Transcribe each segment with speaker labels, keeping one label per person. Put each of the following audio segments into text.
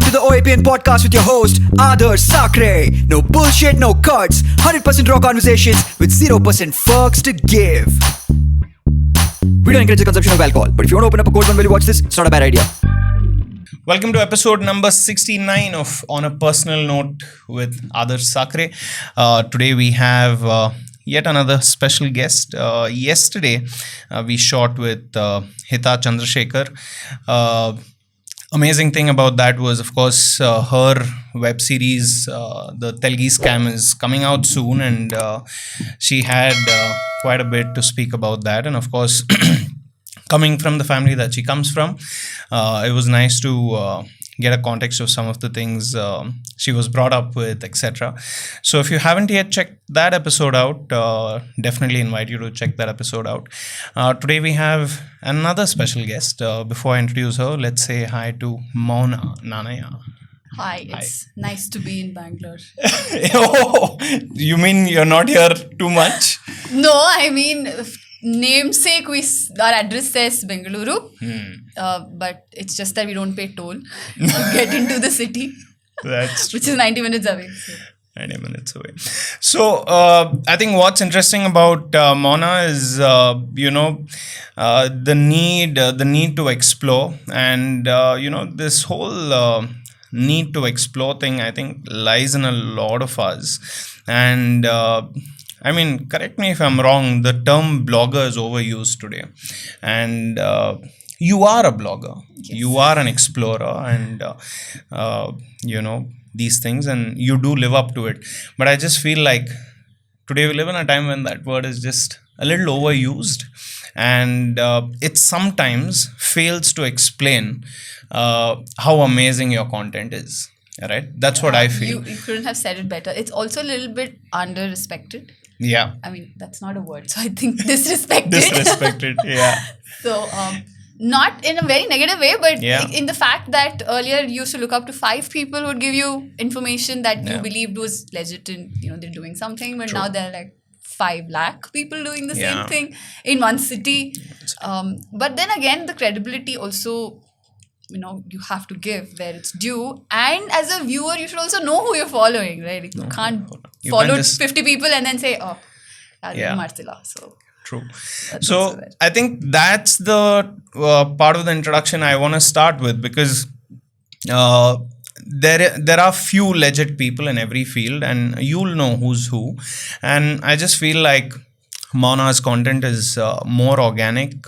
Speaker 1: Welcome to the OAPN podcast with your host, Adarsh Sakare. No bullshit, no cuts. 100% raw conversations with 0% fucks to give. We don't encourage the consumption of alcohol, but if you want to open up a cold one while you watch this, it's not a bad idea.
Speaker 2: Welcome to episode number 69 of On a Personal Note with Adarsh Sakare. Today we have yet another special guest. Yesterday we shot with Hita Chandrasekhar. Amazing thing about that was, of course, her web series, The Telgi Scam, is coming out soon, and she had quite a bit to speak about that. And of course, coming from the family that she comes from, it was nice to get a context of some of the things she was brought up with, etc. So if you haven't yet checked that episode out, definitely invite you to check that episode out. Today we have another special guest. Before I introduce her, let's say hi to Mouna, Nanaiah.
Speaker 3: Hi, it's nice to be in Bangalore.
Speaker 2: Oh, you mean you're not here too much?
Speaker 3: No, I mean, namesake, our address says Bengaluru, but it's just that we don't pay toll to get into the city, which is 90 minutes away. So.
Speaker 2: 90 minutes away. So, I think what's interesting about Mouna is, the need to explore, and this whole need to explore thing, I think, lies in a lot of us. And I mean, correct me if I'm wrong, the term blogger is overused today. And you are a blogger. Yes. You are an explorer, and these things, and you do live up to it. But I just feel like today we live in a time when that word is just a little overused, and it sometimes fails to explain how amazing your content is. Right? That's what I feel.
Speaker 3: You couldn't have said it better. It's also a little bit under-respected.
Speaker 2: Yeah.
Speaker 3: I mean, that's not a word, so I think disrespected.
Speaker 2: Disrespected, yeah.
Speaker 3: So, not in a very negative way, but in the fact that earlier you used to look up to 5 people who would give you information that you believed was legit and, they're doing something. But now there are like 5 lakh people doing the same thing in one city. But then again, the credibility also, you have to give where it's due. And as a viewer, you should also know who you're following, right? You can't follow 50 people and then say, oh, Marcella. So
Speaker 2: true. So I think that's the part of the introduction I want to start with, because there are few legit people in every field, and you'll know who's who. And I just feel like Mouna's content is more organic,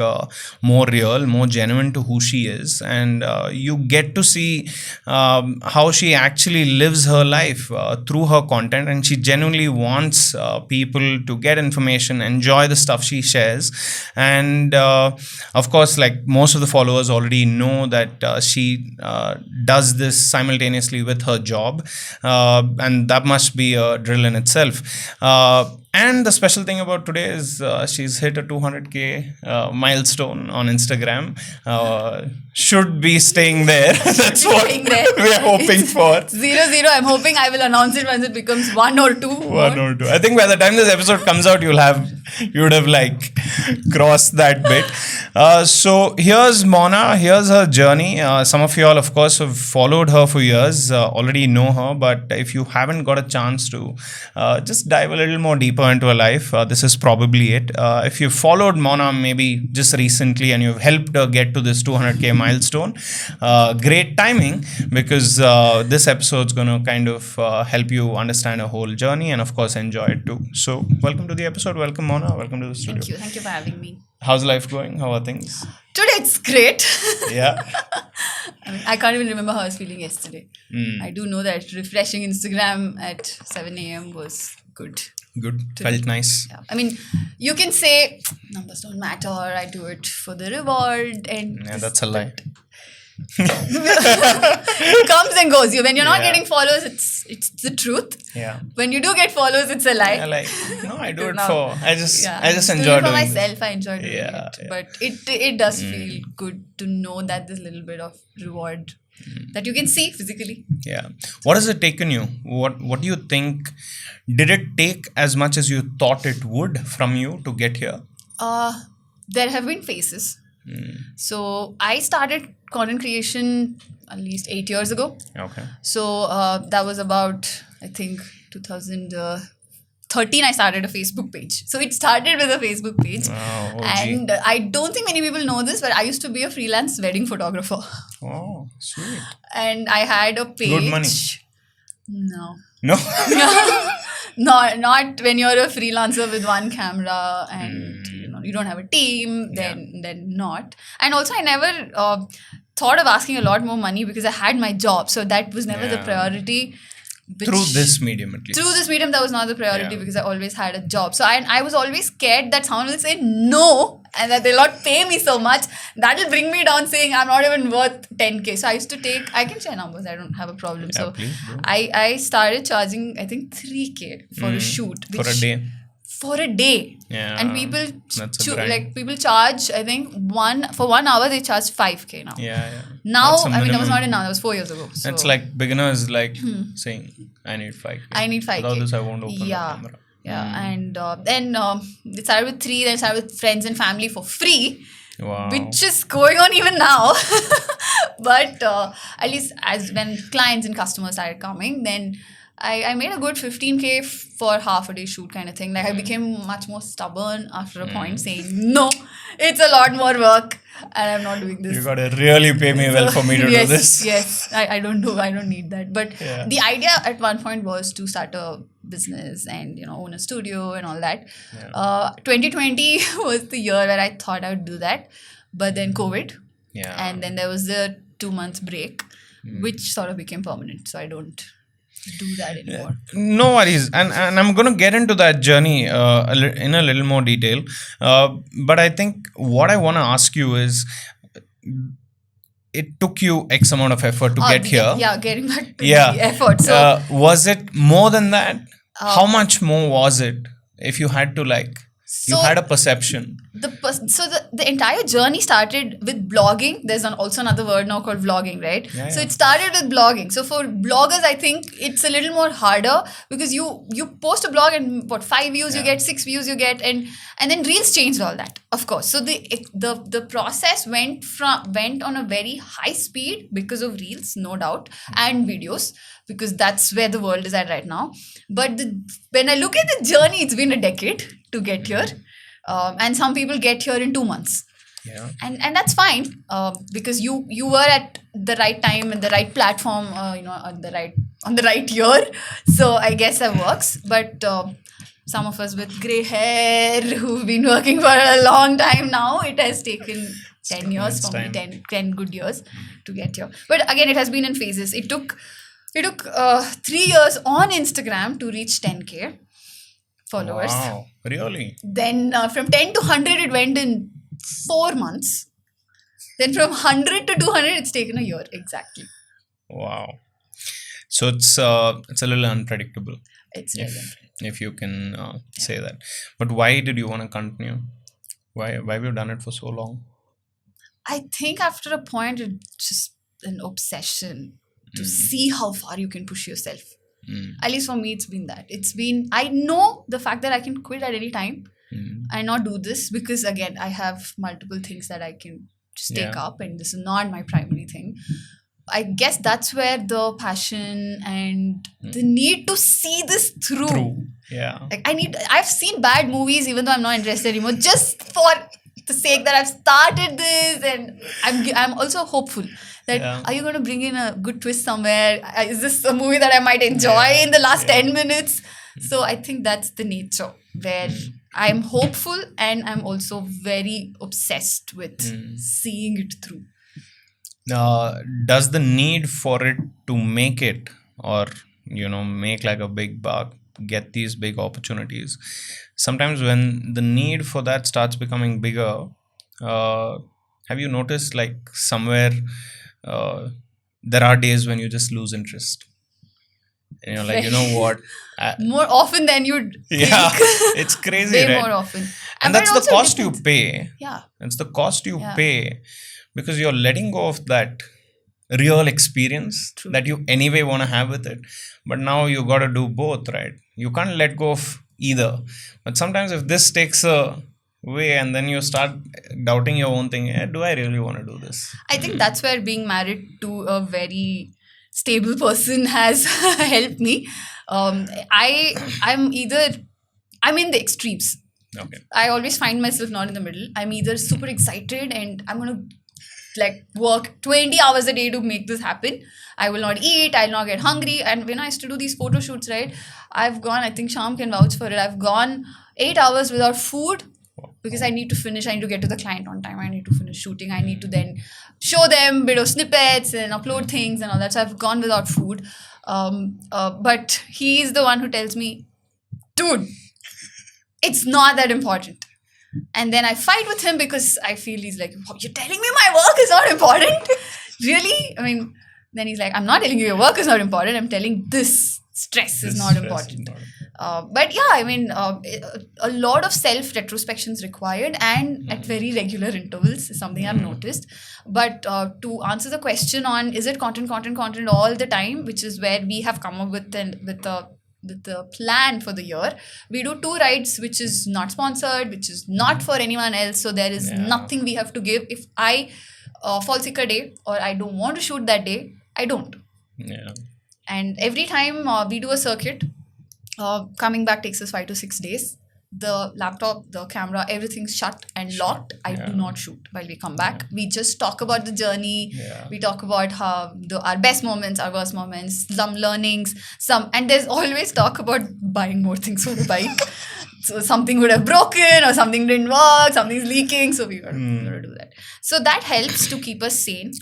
Speaker 2: more real, more genuine to who she is, and you get to see how she actually lives her life through her content, and she genuinely wants people to get information, enjoy the stuff she shares. And of course, like most of the followers already know that she does this simultaneously with her job, and that must be a drill in itself. And the special thing about today is she's hit a 200k milestone on Instagram. Should be staying there. That's what we're hoping for.
Speaker 3: 0-0. I'm hoping I will announce it once it becomes 1 or 2.
Speaker 2: 1 or 2. I think by the time this episode comes out, you would have like crossed that bit. So here's Mouna. Here's her journey. Some of you all, of course, have followed her for years, already know her. But if you haven't got a chance to just dive a little more deeper into her life, this is probably it. If you followed Mouna maybe just recently and you've helped her get to this 200k milestone, great timing, because this episode's going to kind of help you understand her whole journey and of course enjoy it too. So welcome to the episode. Welcome, Mouna. Welcome to the studio.
Speaker 3: Thank you for having me.
Speaker 2: How's life going? How are things?
Speaker 3: Today it's great.
Speaker 2: Yeah.
Speaker 3: I can't even remember how I was feeling yesterday. I do know that refreshing Instagram at 7 a.m. was good.
Speaker 2: Felt nice.
Speaker 3: Yeah. I mean, you can say numbers don't matter, I do it for the reward, and
Speaker 2: that's a lie.
Speaker 3: It comes and goes. When you're not getting followers, it's the truth.
Speaker 2: Yeah.
Speaker 3: When you do get followers, it's a lie.
Speaker 2: I do it for. I just enjoy doing
Speaker 3: it for myself. I enjoy doing it.
Speaker 2: Yeah.
Speaker 3: But it does feel good to know that there's a little bit of reward that you can see physically.
Speaker 2: Yeah. What has it taken you? What do you think? Did it take as much as you thought it would from you to get here?
Speaker 3: There have been phases. So I started content creation at least 8 years ago.
Speaker 2: Okay.
Speaker 3: So that was about, I think, 2013 I started a Facebook page. So it started with a Facebook page.
Speaker 2: Wow, OG.
Speaker 3: And I don't think many people know this, but I used to be a freelance wedding photographer.
Speaker 2: Oh, sweet.
Speaker 3: And I had a page.
Speaker 2: Good money.
Speaker 3: No.
Speaker 2: No?
Speaker 3: Not when you're a freelancer with one camera and you don't have a team, then not. And also I never thought of asking a lot more money because I had my job. So that was never the priority.
Speaker 2: Through this medium, at least.
Speaker 3: Through this medium, that was not the priority because I always had a job. So I was always scared that someone will say no and that they'll not pay me so much. That'll bring me down saying I'm not even worth 10K. So I used to I can share numbers, I don't have a problem.
Speaker 2: Yeah,
Speaker 3: so
Speaker 2: please do.
Speaker 3: I started charging, I think 3K for a shoot.
Speaker 2: For a day.
Speaker 3: For a day.
Speaker 2: Yeah.
Speaker 3: And people
Speaker 2: that's
Speaker 3: charge, I think, for 1 hour they charge 5K now.
Speaker 2: Yeah.
Speaker 3: Now,
Speaker 2: That's a
Speaker 3: I mean, that was
Speaker 2: minimum.
Speaker 3: not now, that was 4 years ago. So
Speaker 2: It's like beginners saying, I need 5K.
Speaker 3: I need 5K.
Speaker 2: Without this, I won't open the camera.
Speaker 3: Yeah, and then it started with 3, then it started with friends and family for free.
Speaker 2: Wow.
Speaker 3: Which is going on even now. But at least when clients and customers started coming, then I made a good 15K for half a day shoot kind of thing. Like I became much more stubborn after a point saying, no, it's a lot more work and I'm not doing this.
Speaker 2: You gotta really pay me well for me to do this.
Speaker 3: Yes, I don't need that. But the idea at one point was to start a business and own a studio and all that. 2020 was the year where I thought I would do that, but then COVID, and then there was the 2 month break, which sort of became permanent. So I don't do that anymore.
Speaker 2: No worries, and I'm going to get into that journey in a little more detail. But I think what I want to ask you is, it took you X amount of effort to get here.
Speaker 3: Yeah, getting back to the effort. So
Speaker 2: was it more than that? How much more was it? If you had to you had a perception.
Speaker 3: The entire journey started with blogging. There's also another word now called vlogging, right? So it started with blogging. So for bloggers, I think it's a little more harder because you post a blog and 5 views you get, 6 views you get, and then Reels changed all that, of course. So the process went on a very high speed because of Reels, no doubt, and videos, because that's where the world is at right now. But when I look at the journey, it's been a decade to get here. And some people get here in 2 months.
Speaker 2: Yeah.
Speaker 3: And that's fine because you were at the right time and the right platform, on the right year. So I guess that works. But some of us with grey hair who've been working for a long time now, it has taken 10 years for me, 10 good years to get here. But again, it has been in phases. It took 3 years on Instagram to reach 10K followers.
Speaker 2: Wow, really?
Speaker 3: Then from 10 to 100, it went in 4 months. Then from 100 to 200, it's taken a year exactly.
Speaker 2: Wow. So it's a little unpredictable.
Speaker 3: It's
Speaker 2: if you can say that. But why did you want to continue? Why have you done it for so long?
Speaker 3: I think after a point, it's just an obsession to see how far you can push yourself. At least for me, it's been that. I know the fact that I can quit at any time and not do this because, again, I have multiple things that I can just take up and this is not my primary thing. I guess that's where the passion and the need to see this through.
Speaker 2: Yeah.
Speaker 3: I've seen bad movies even though I'm not interested anymore, just for the sake that I've started this, and I'm also hopeful that are you going to bring in a good twist somewhere? Is this a movie that I might enjoy in the last 10 minutes? So I think that's the nature where I'm hopeful and I'm also very obsessed with seeing it through.
Speaker 2: Does the need for it to make it, or make like a big buck, get these big opportunities, sometimes when the need for that starts becoming bigger, have you noticed somewhere there are days when you just lose interest? You know what?
Speaker 3: More often than you'd think.
Speaker 2: It's crazy,
Speaker 3: Way
Speaker 2: right?
Speaker 3: more often.
Speaker 2: And that's the cost you pay.
Speaker 3: Yeah.
Speaker 2: It's the cost you pay because you're letting go of that real experience that you anyway want to have with it. But now you got to do both, right? You can't let go of either. But sometimes if this takes a way, and then you start doubting your own thing. Do I really want to do this?
Speaker 3: I think that's where being married to a very stable person has helped me. I'm in the extremes.
Speaker 2: Okay.
Speaker 3: I always find myself not in the middle. I'm either super excited and I'm gonna like work 20 hours a day to make this happen. I will not eat, I'll not get hungry. And when I used to do these photo shoots, right, I've gone, I think Shyam can vouch for it, I've gone 8 hours without food because I need to finish, I need to get to the client on time, I need to finish shooting, I need to then show them video snippets and upload things and all that. So I've gone without food. But he's the one who tells me, dude, it's not that important. And then I fight with him because I feel he's like, oh, you're telling me my work is not important? Really? I mean, then he's like, I'm not telling you your work is not important. I'm telling this stress is not important. But yeah, I mean, a lot of self-retrospection is required and at very regular intervals is something I've noticed. But to answer the question on, is it content all the time, which is where we have come up with the plan for the year. We do 2 rides, which is not sponsored, which is not for anyone else. So there is nothing we have to give. If I fall sick a day or I don't want to shoot that day, I don't.
Speaker 2: Yeah.
Speaker 3: And every time we do a circuit, coming back takes us 5 to 6 days. The laptop, the camera, everything's shut and locked. I do not shoot while we come back. We just talk about the journey. We talk about how our best moments, our worst moments, some learnings, and there's always talk about buying more things for the bike. So something would have broken or something didn't work, something's leaking. So we got to do that. So that helps to keep us sane.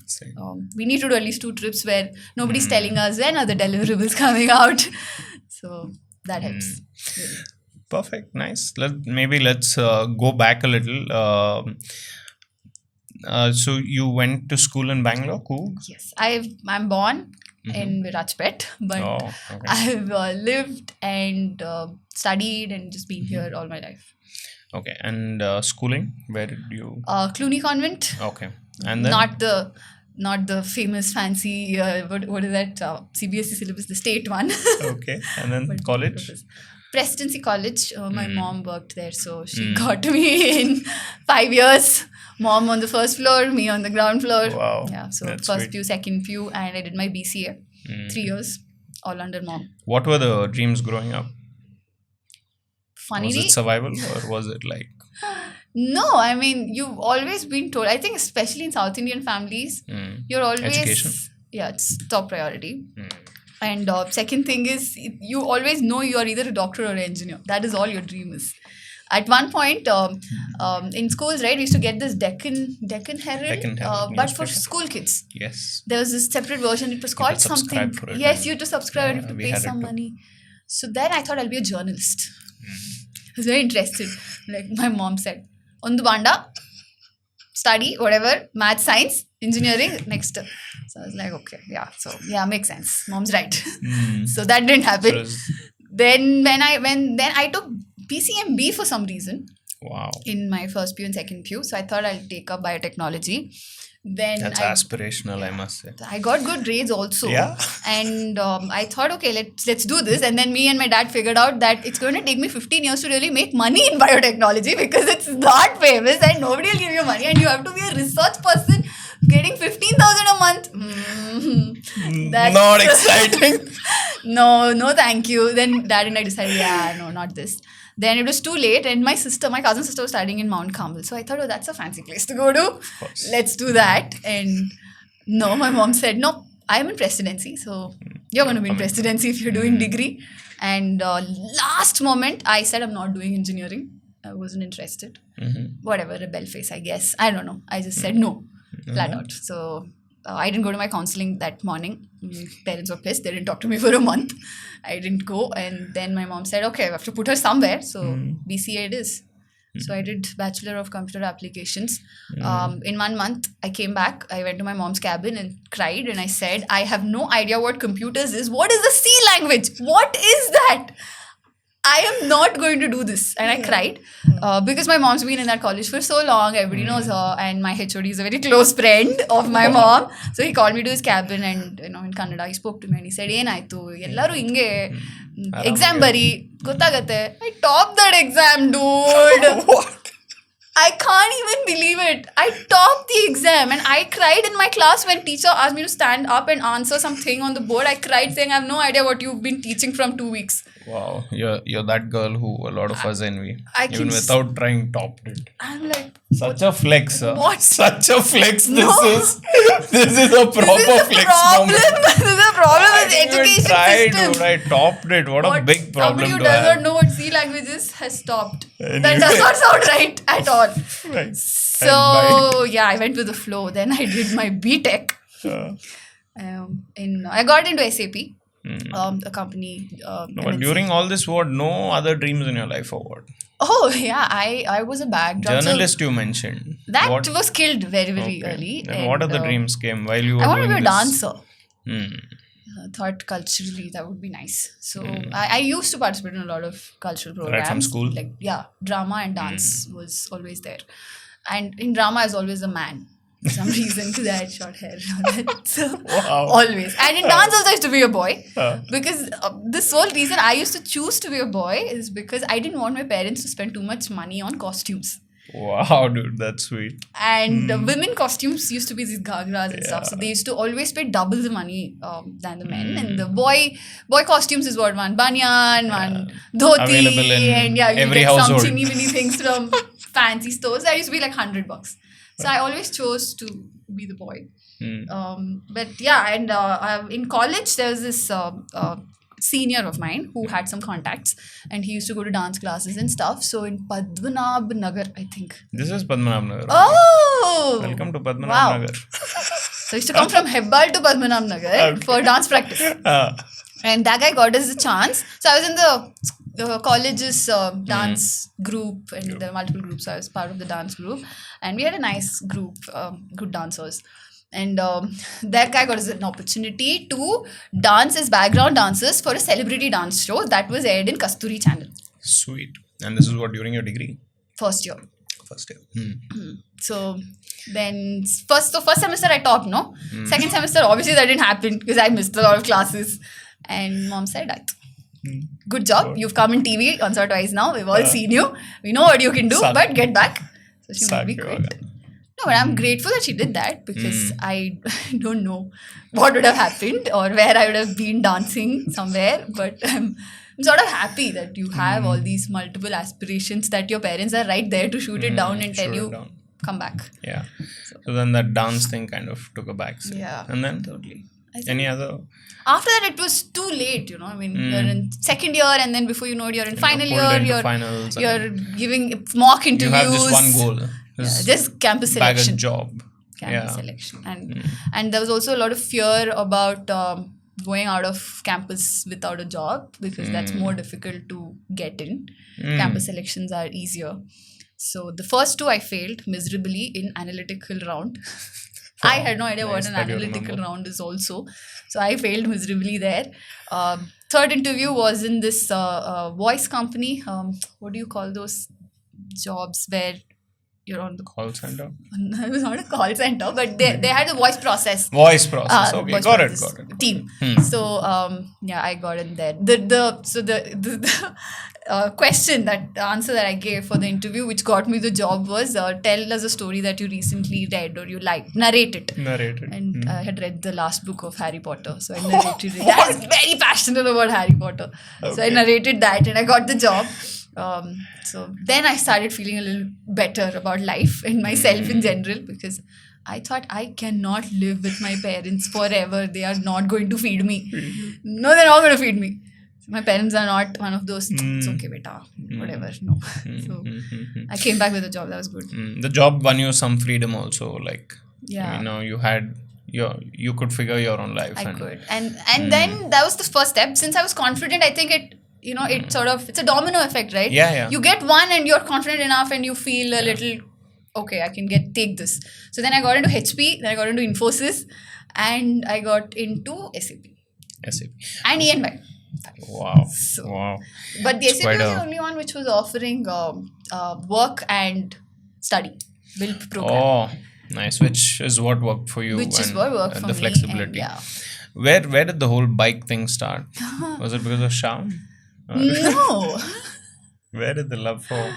Speaker 3: We need to do at least 2 trips where nobody's telling us when are the deliverables coming out. So that helps. Really.
Speaker 2: Perfect. Nice. Let's go back a little. So you went to school in Bangalore? Cool.
Speaker 3: Yes. I'm born in Virajpet, but I've lived and studied and just been here all my life.
Speaker 2: Okay. And schooling? Where did you?
Speaker 3: Clooney Convent.
Speaker 2: Okay. And then?
Speaker 3: Not the famous fancy, what is that? CBSE syllabus, the state one.
Speaker 2: Okay. And then college?
Speaker 3: Presidency College. My mom worked there, so she got me in 5 years. Mom on the first floor, me on the ground floor.
Speaker 2: Wow.
Speaker 3: Yeah, so
Speaker 2: That's
Speaker 3: first
Speaker 2: great.
Speaker 3: pew, second pew, and I did my BCA. 3 years, all under mom.
Speaker 2: What were the dreams growing up?
Speaker 3: Funny.
Speaker 2: Was it survival or was it like?
Speaker 3: No, I mean, you've always been told, I think especially in South Indian families, you're always...
Speaker 2: Education?
Speaker 3: Yeah, it's top priority. And second thing is, you always know you are either a doctor or an engineer. That is all your dream is. At one point, in schools, right, we used to get this Deccan Herald, but for school kids.
Speaker 2: Yes.
Speaker 3: There was this separate version. It was called something. Yes, you had to subscribe. You have to pay some money. So then I thought I'll be a journalist. I was very interested. Like my mom said, Ondu Banda, study, whatever, math, science, engineering, next. So I was like, okay, yeah, makes sense. Mom's right. So that didn't happen. Then I took PCMB for some reason.
Speaker 2: Wow. In
Speaker 3: my first pew and second pew. So I thought I'll take up biotechnology. Then
Speaker 2: that's aspirational, I must say.
Speaker 3: I got good grades also.
Speaker 2: Yeah.
Speaker 3: And I thought, okay, let's do this. And then me and my dad figured out that it's going to take me 15 years to really make money in biotechnology because it's not famous and nobody will give you money. And you have to be a research person getting 15,000 a month. That's
Speaker 2: not exciting.
Speaker 3: No, thank you. Then dad and I decided, no, not this. Then it was too late and my cousin sister was studying in Mount Carmel. So I thought, that's a fancy place to go to. Let's do that. And no, my mom said, no, I'm in presidency. So you're going to be in presidency if you're doing degree. And last moment, I said I'm not doing engineering. I wasn't interested. Whatever, rebel face, I guess. I don't know. I just said no, flat out. So I didn't go to my counseling that morning. Parents were pissed. They didn't talk to me for a month. I didn't go. And then my mom said, okay, I have to put her somewhere. So BCA it is. So I did Bachelor of Computer Applications. In 1 month, I came back. I went to my mom's cabin and cried. And I said, I have no idea what computers is. What is the C language? What is that? I am not going to do this. And I cried because my mom's been in that college for so long. Everybody knows her. And my HOD is a very close friend of my mom. So he called me to his cabin and, in Kannada, he spoke to me and he said, Enaitu, ellaru hinge, exam bari, gottagate. I topped that exam, dude.
Speaker 2: What?
Speaker 3: I can't even believe it. I topped the exam and I cried in my class when teacher asked me to stand up and answer something on the board. I cried saying, I have no idea what you've been teaching from 2 weeks.
Speaker 2: Wow, you're that girl who a lot of us envy.
Speaker 3: I
Speaker 2: Even
Speaker 3: can
Speaker 2: without trying, topped it.
Speaker 3: I'm like,
Speaker 2: Such a flex, huh?
Speaker 3: What?
Speaker 2: Such a flex
Speaker 3: No.
Speaker 2: this is. This is a proper
Speaker 3: this is the
Speaker 2: flex
Speaker 3: problem.
Speaker 2: moment.
Speaker 3: This is the problem with the
Speaker 2: I didn't
Speaker 3: education
Speaker 2: try,
Speaker 3: system.
Speaker 2: dude. I topped it. What a big problem
Speaker 3: Somebody who
Speaker 2: to
Speaker 3: does
Speaker 2: have.
Speaker 3: not know what C language is has stopped.
Speaker 2: Anyway.
Speaker 3: That does not sound right at all.
Speaker 2: Right.
Speaker 3: So yeah, I went with the flow. Then I did my BTech.
Speaker 2: Uh,
Speaker 3: I got into SAP, a company.
Speaker 2: no, but
Speaker 3: MNC.
Speaker 2: during all this, what? No other dreams in your life or what?
Speaker 3: Oh yeah, I was a backdrop.
Speaker 2: Journalist you mentioned.
Speaker 3: That
Speaker 2: What?
Speaker 3: was killed very early.
Speaker 2: Then what other dreams came while you were
Speaker 3: I wanted to
Speaker 2: doing
Speaker 3: be a
Speaker 2: this?
Speaker 3: dancer.
Speaker 2: Hmm.
Speaker 3: Thought culturally that would be nice. So I used to participate in a lot of cultural programs.
Speaker 2: Right from school?
Speaker 3: Like drama and dance was always there. And in drama I was always a man. For some reason because I had short hair. So
Speaker 2: Wow.
Speaker 3: always. And in dance also I used to be a boy.
Speaker 2: Uh.
Speaker 3: Because the sole reason I used to choose to be a boy is because I didn't want my parents to spend too much money on costumes.
Speaker 2: Wow, dude, that's sweet.
Speaker 3: And women costumes used to be these ghagras and stuff. So they used to always pay double the money than the men. And the boy costumes is what? One banyan, one dhoti.
Speaker 2: Available in
Speaker 3: and you
Speaker 2: every
Speaker 3: get
Speaker 2: household.
Speaker 3: some chini mini things from fancy stores. That used to be like $100. So I always chose to be the boy. But yeah, and in college there was this senior of mine who had some contacts and he used to go to dance classes and stuff. So in Padmanabh Nagar, I think.
Speaker 2: This is Padmanabh Nagar.
Speaker 3: Oh!
Speaker 2: Welcome to Padmanabh
Speaker 3: Wow.
Speaker 2: Nagar.
Speaker 3: So I used to come from Hebbal to Padmanabh Nagar for dance practice. And that guy got us a chance. So I was in the college's dance group, and there were multiple groups. So I was part of the dance group. And we had a nice group, good dancers. And that guy got us an opportunity to dance as background dancers for a celebrity dance show that was aired in Kasturi channel.
Speaker 2: Sweet. And this is what, during your degree?
Speaker 3: First year.
Speaker 2: First year.
Speaker 3: So then first semester I topped, no? Second semester obviously that didn't happen because I missed a lot of classes. And mom said, good job, you've come in TV once or twice now, we've all seen you, we know what you can do, but get back. So she made me quit. No, but I'm grateful that she did that because I don't know what would have happened or where I would have been dancing somewhere, but I'm sort of happy that you have all these multiple aspirations that your parents are right there to shoot it down and tell you, come back.
Speaker 2: Yeah. So then that dance thing kind of took a backseat.
Speaker 3: Yeah.
Speaker 2: And then
Speaker 3: Totally.
Speaker 2: any other?
Speaker 3: After that, it was too late, you know. I mean, you're in second year, and then before you know it, you're in final
Speaker 2: pulled
Speaker 3: year.
Speaker 2: into finals
Speaker 3: You're giving mock
Speaker 2: You
Speaker 3: interviews.
Speaker 2: have this one goal.
Speaker 3: Just campus
Speaker 2: Bag a
Speaker 3: selection.
Speaker 2: job.
Speaker 3: Campus selection, and there was also a lot of fear about going out of campus without a job because that's more difficult to get in. Campus selections are easier. So the first two I failed miserably in analytical round. I had no idea what an analytical round is also. So I failed miserably there. Third interview was in this voice company. What do you call those jobs where you're on the
Speaker 2: Call center?
Speaker 3: it was not a call center, but they had the voice process.
Speaker 2: Voice process. Okay,
Speaker 3: voice
Speaker 2: got
Speaker 3: process
Speaker 2: it.
Speaker 3: Team. So yeah, I got in there. The question, the answer that I gave for the interview, which got me the job, was tell us a story that you recently read or you liked. Narrate it.
Speaker 2: Narrated.
Speaker 3: And I had read the last book of Harry Potter, so I narrated it. I was very passionate about Harry Potter, so I narrated that, and I got the job. So then I started feeling a little better about life and myself in general because I thought I cannot live with my parents forever. They are not going to feed me. No, they're not going to feed me. My parents are not one of those, it's okay, beta, whatever, no. So I came back with a job, that was good.
Speaker 2: The job won you some freedom also, like,
Speaker 3: Yeah.
Speaker 2: you know, you could figure your own life.
Speaker 3: I could. And then that was the first step. Since I was confident, I think it's a domino effect, right?
Speaker 2: Yeah.
Speaker 3: You get one and you're confident enough and you feel a little, okay, I can take this. So then I got into HP, then I got into Infosys, and I got into SAP. And EY.
Speaker 2: Wow.
Speaker 3: So, but the SAP was the only one which was offering work and study, build program.
Speaker 2: Oh, nice. Which is what worked for you.
Speaker 3: Which is what worked for
Speaker 2: the
Speaker 3: me.
Speaker 2: flexibility.
Speaker 3: And,
Speaker 2: Where did the whole bike thing start? Was it because of Shyam?
Speaker 3: No.
Speaker 2: Where did the love for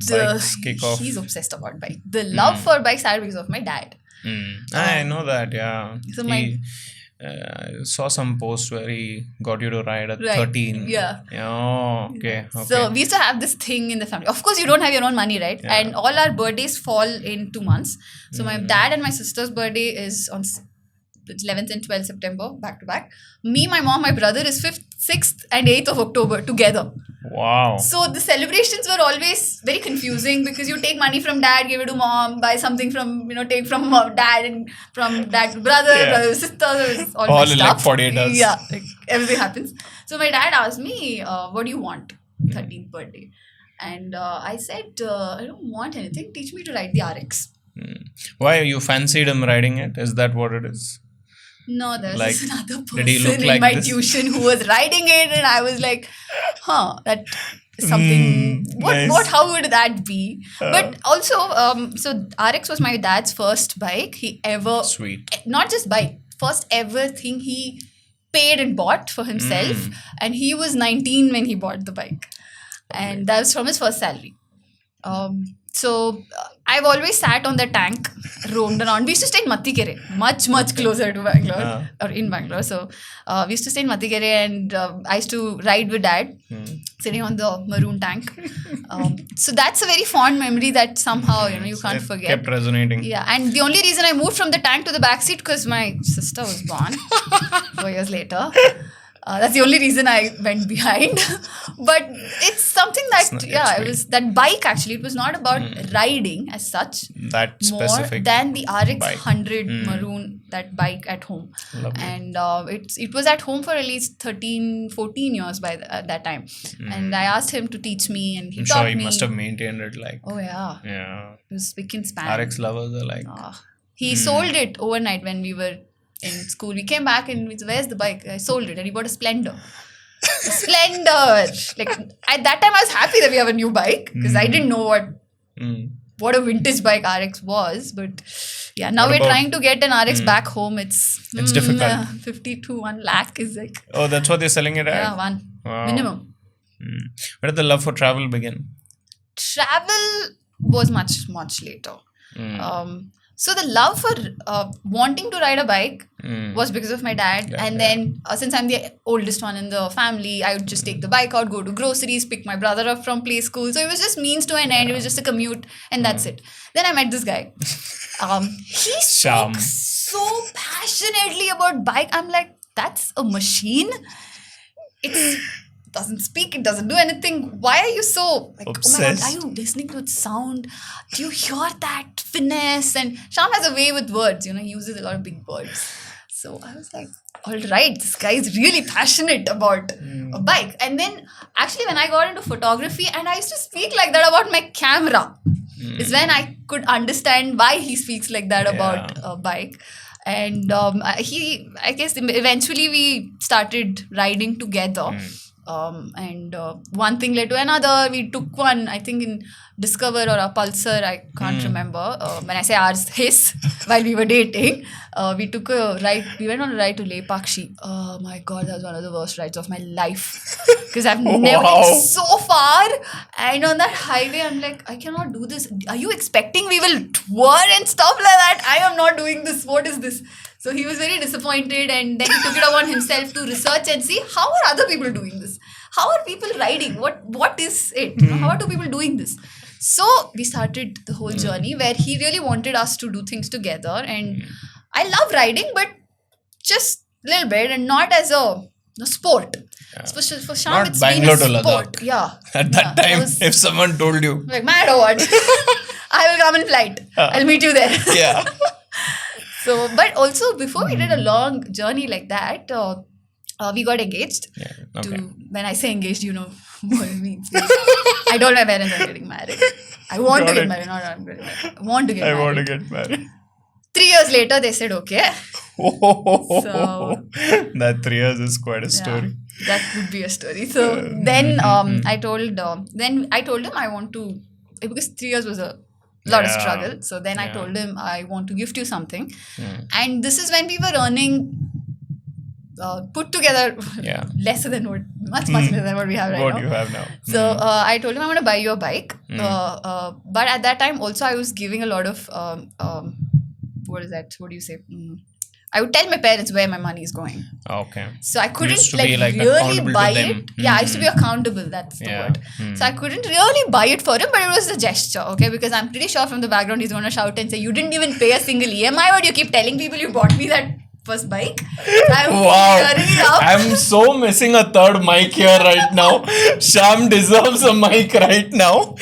Speaker 2: bikes kick off?
Speaker 3: He's obsessed about bike. The love for bikes started because of my dad.
Speaker 2: I know that, yeah.
Speaker 3: So
Speaker 2: I saw some post where he got you to ride at
Speaker 3: Right,
Speaker 2: 13.
Speaker 3: yeah.
Speaker 2: Oh, okay.
Speaker 3: So we used to have this thing in the family. Of course, you don't have your own money, right?
Speaker 2: Yeah.
Speaker 3: And all our birthdays fall in 2 months. So my dad and my sister's birthday is on 11th and 12th September, back to back. Me, my mom, my brother is 5th, 6th and 8th of October together.
Speaker 2: Wow.
Speaker 3: So the celebrations were always very confusing because you take money from dad, give it to mom, buy something from, take from dad and from dad to brother, brother to sister, all
Speaker 2: in like 48 hours.
Speaker 3: Yeah, like everything happens. So my dad asked me, what do you want? 13th birthday. And I said, I don't want anything. Teach me to ride the RX.
Speaker 2: Why you fancied him riding it? Is that what it is?
Speaker 3: No, there's
Speaker 2: Like,
Speaker 3: another
Speaker 2: did he look
Speaker 3: person
Speaker 2: like
Speaker 3: in my
Speaker 2: this?
Speaker 3: tuition who was riding it, and I was like, that is something.
Speaker 2: Nice.
Speaker 3: How would that be? But also, so RX was my dad's first bike he ever.
Speaker 2: Sweet.
Speaker 3: Not just bike, first ever thing he paid and bought for himself, and he was 19 when he bought the bike, and that was from his first salary. So I've always sat on the tank, roamed around. We used to stay in Mattikere, much closer to Bangalore, or in Bangalore. So we used to stay in Mattikere, and I used to ride with dad, sitting on the maroon tank. So that's a very fond memory that somehow you can't forget.
Speaker 2: Kept resonating.
Speaker 3: Yeah, and the only reason I moved from the tank to the back seat because my sister was born 4 years later. That's the only reason I went behind. But it's something that, it was that bike actually. It was not about riding as such.
Speaker 2: That specific
Speaker 3: more than the RX
Speaker 2: bike.
Speaker 3: 100 maroon, that bike at home.
Speaker 2: Lovely.
Speaker 3: And it was at home for at least 13, 14 years by that time. And I asked him to teach me, and he
Speaker 2: I'm
Speaker 3: taught
Speaker 2: sure
Speaker 3: me.
Speaker 2: he must have maintained it like.
Speaker 3: Oh, yeah.
Speaker 2: Yeah.
Speaker 3: It was spick and span.
Speaker 2: RX lovers are like.
Speaker 3: He sold it overnight when we were in school. We came back and we said, where's the bike? I sold it, and he bought a Splendor. A Splendor! Like, at that time I was happy that we have a new bike because I didn't know what a vintage bike RX was. But yeah, now we're trying to get an RX back home. It's
Speaker 2: difficult.
Speaker 3: 50 to 1 lakh is like.
Speaker 2: Oh, that's what they're selling it at?
Speaker 3: Yeah, one.
Speaker 2: Wow.
Speaker 3: Minimum.
Speaker 2: Where did the love for travel begin?
Speaker 3: Travel was much later. So the love for wanting to ride a bike was because of my dad. Then since I'm the oldest one in the family, I would just take the bike out, go to groceries, pick my brother up from play school. So it was just means to an end. It was just a commute, and that's it. Then I met this guy. He
Speaker 2: Shyam.
Speaker 3: spoke so passionately about bike. I'm like, that's a machine. It doesn't speak, it doesn't do anything. Why are you so like,
Speaker 2: obsessed?
Speaker 3: Oh my God, are you listening to its sound? Do you hear that finesse? And Shyam has a way with words, he uses a lot of big words. So I was like, all right, this guy is really passionate about a bike. And then actually when I got into photography and I used to speak like that about my camera, is when I could understand why he speaks like that about a bike. And I guess eventually we started riding together. And one thing led to another. We took one, I think in Discover or a Pulsar, I can't remember. When I say ours, his, while we were dating, we took a ride. We went on a ride to Leh Pakshi. Oh my God, that was one of the worst rides of my life. Because I've never been so far. And on that highway, I'm like, I cannot do this. Are you expecting we will tour and stuff like that? I am not doing this. What is this? So he was very disappointed, and then he took it upon himself to research and see how are other people doing this? How are people riding? What is it? How are two people doing this? So we started the whole journey where he really wanted us to do things together. And I love riding, but just a little bit, and not as a sport. Yeah. For Shyam,
Speaker 2: not
Speaker 3: it's
Speaker 2: Bangalore
Speaker 3: been a
Speaker 2: to
Speaker 3: sport.
Speaker 2: Ladakh.
Speaker 3: Yeah.
Speaker 2: At that time, if someone told you.
Speaker 3: Like, mad or what? I will come in flight. I'll meet you there.
Speaker 2: Yeah.
Speaker 3: So, but also before we did a long journey like that, we got engaged.
Speaker 2: Yeah, okay.
Speaker 3: When I say engaged, you know what it means. I told my parents I'm getting married. I want to get married. Not I'm getting married. I want to get married.
Speaker 2: I want to get married.
Speaker 3: 3 years later, they said okay. So
Speaker 2: that 3 years is quite a story.
Speaker 3: Yeah, that would be a story. So then I told him I want to, because 3 years was a lot of struggle. So then I told him I want to gift you something. And this is when we were earning put together much lesser than what we have right now.
Speaker 2: What you have now.
Speaker 3: So I told him, I'm going to buy you a bike. But at that time also I was giving a lot of, what is that? What do you say? I would tell my parents where my money is going.
Speaker 2: Okay.
Speaker 3: So I couldn't
Speaker 2: like
Speaker 3: really buy it.
Speaker 2: Mm.
Speaker 3: Yeah, I used to be accountable. That's the word. So I couldn't really buy it for him, but it was a gesture, okay? Because I'm pretty sure from the background he's going to shout and say, you didn't even pay a single EMI. Why do you keep telling people you bought me that first bike?
Speaker 2: I'm so missing a third mic here right now. Shyam deserves a mic right now.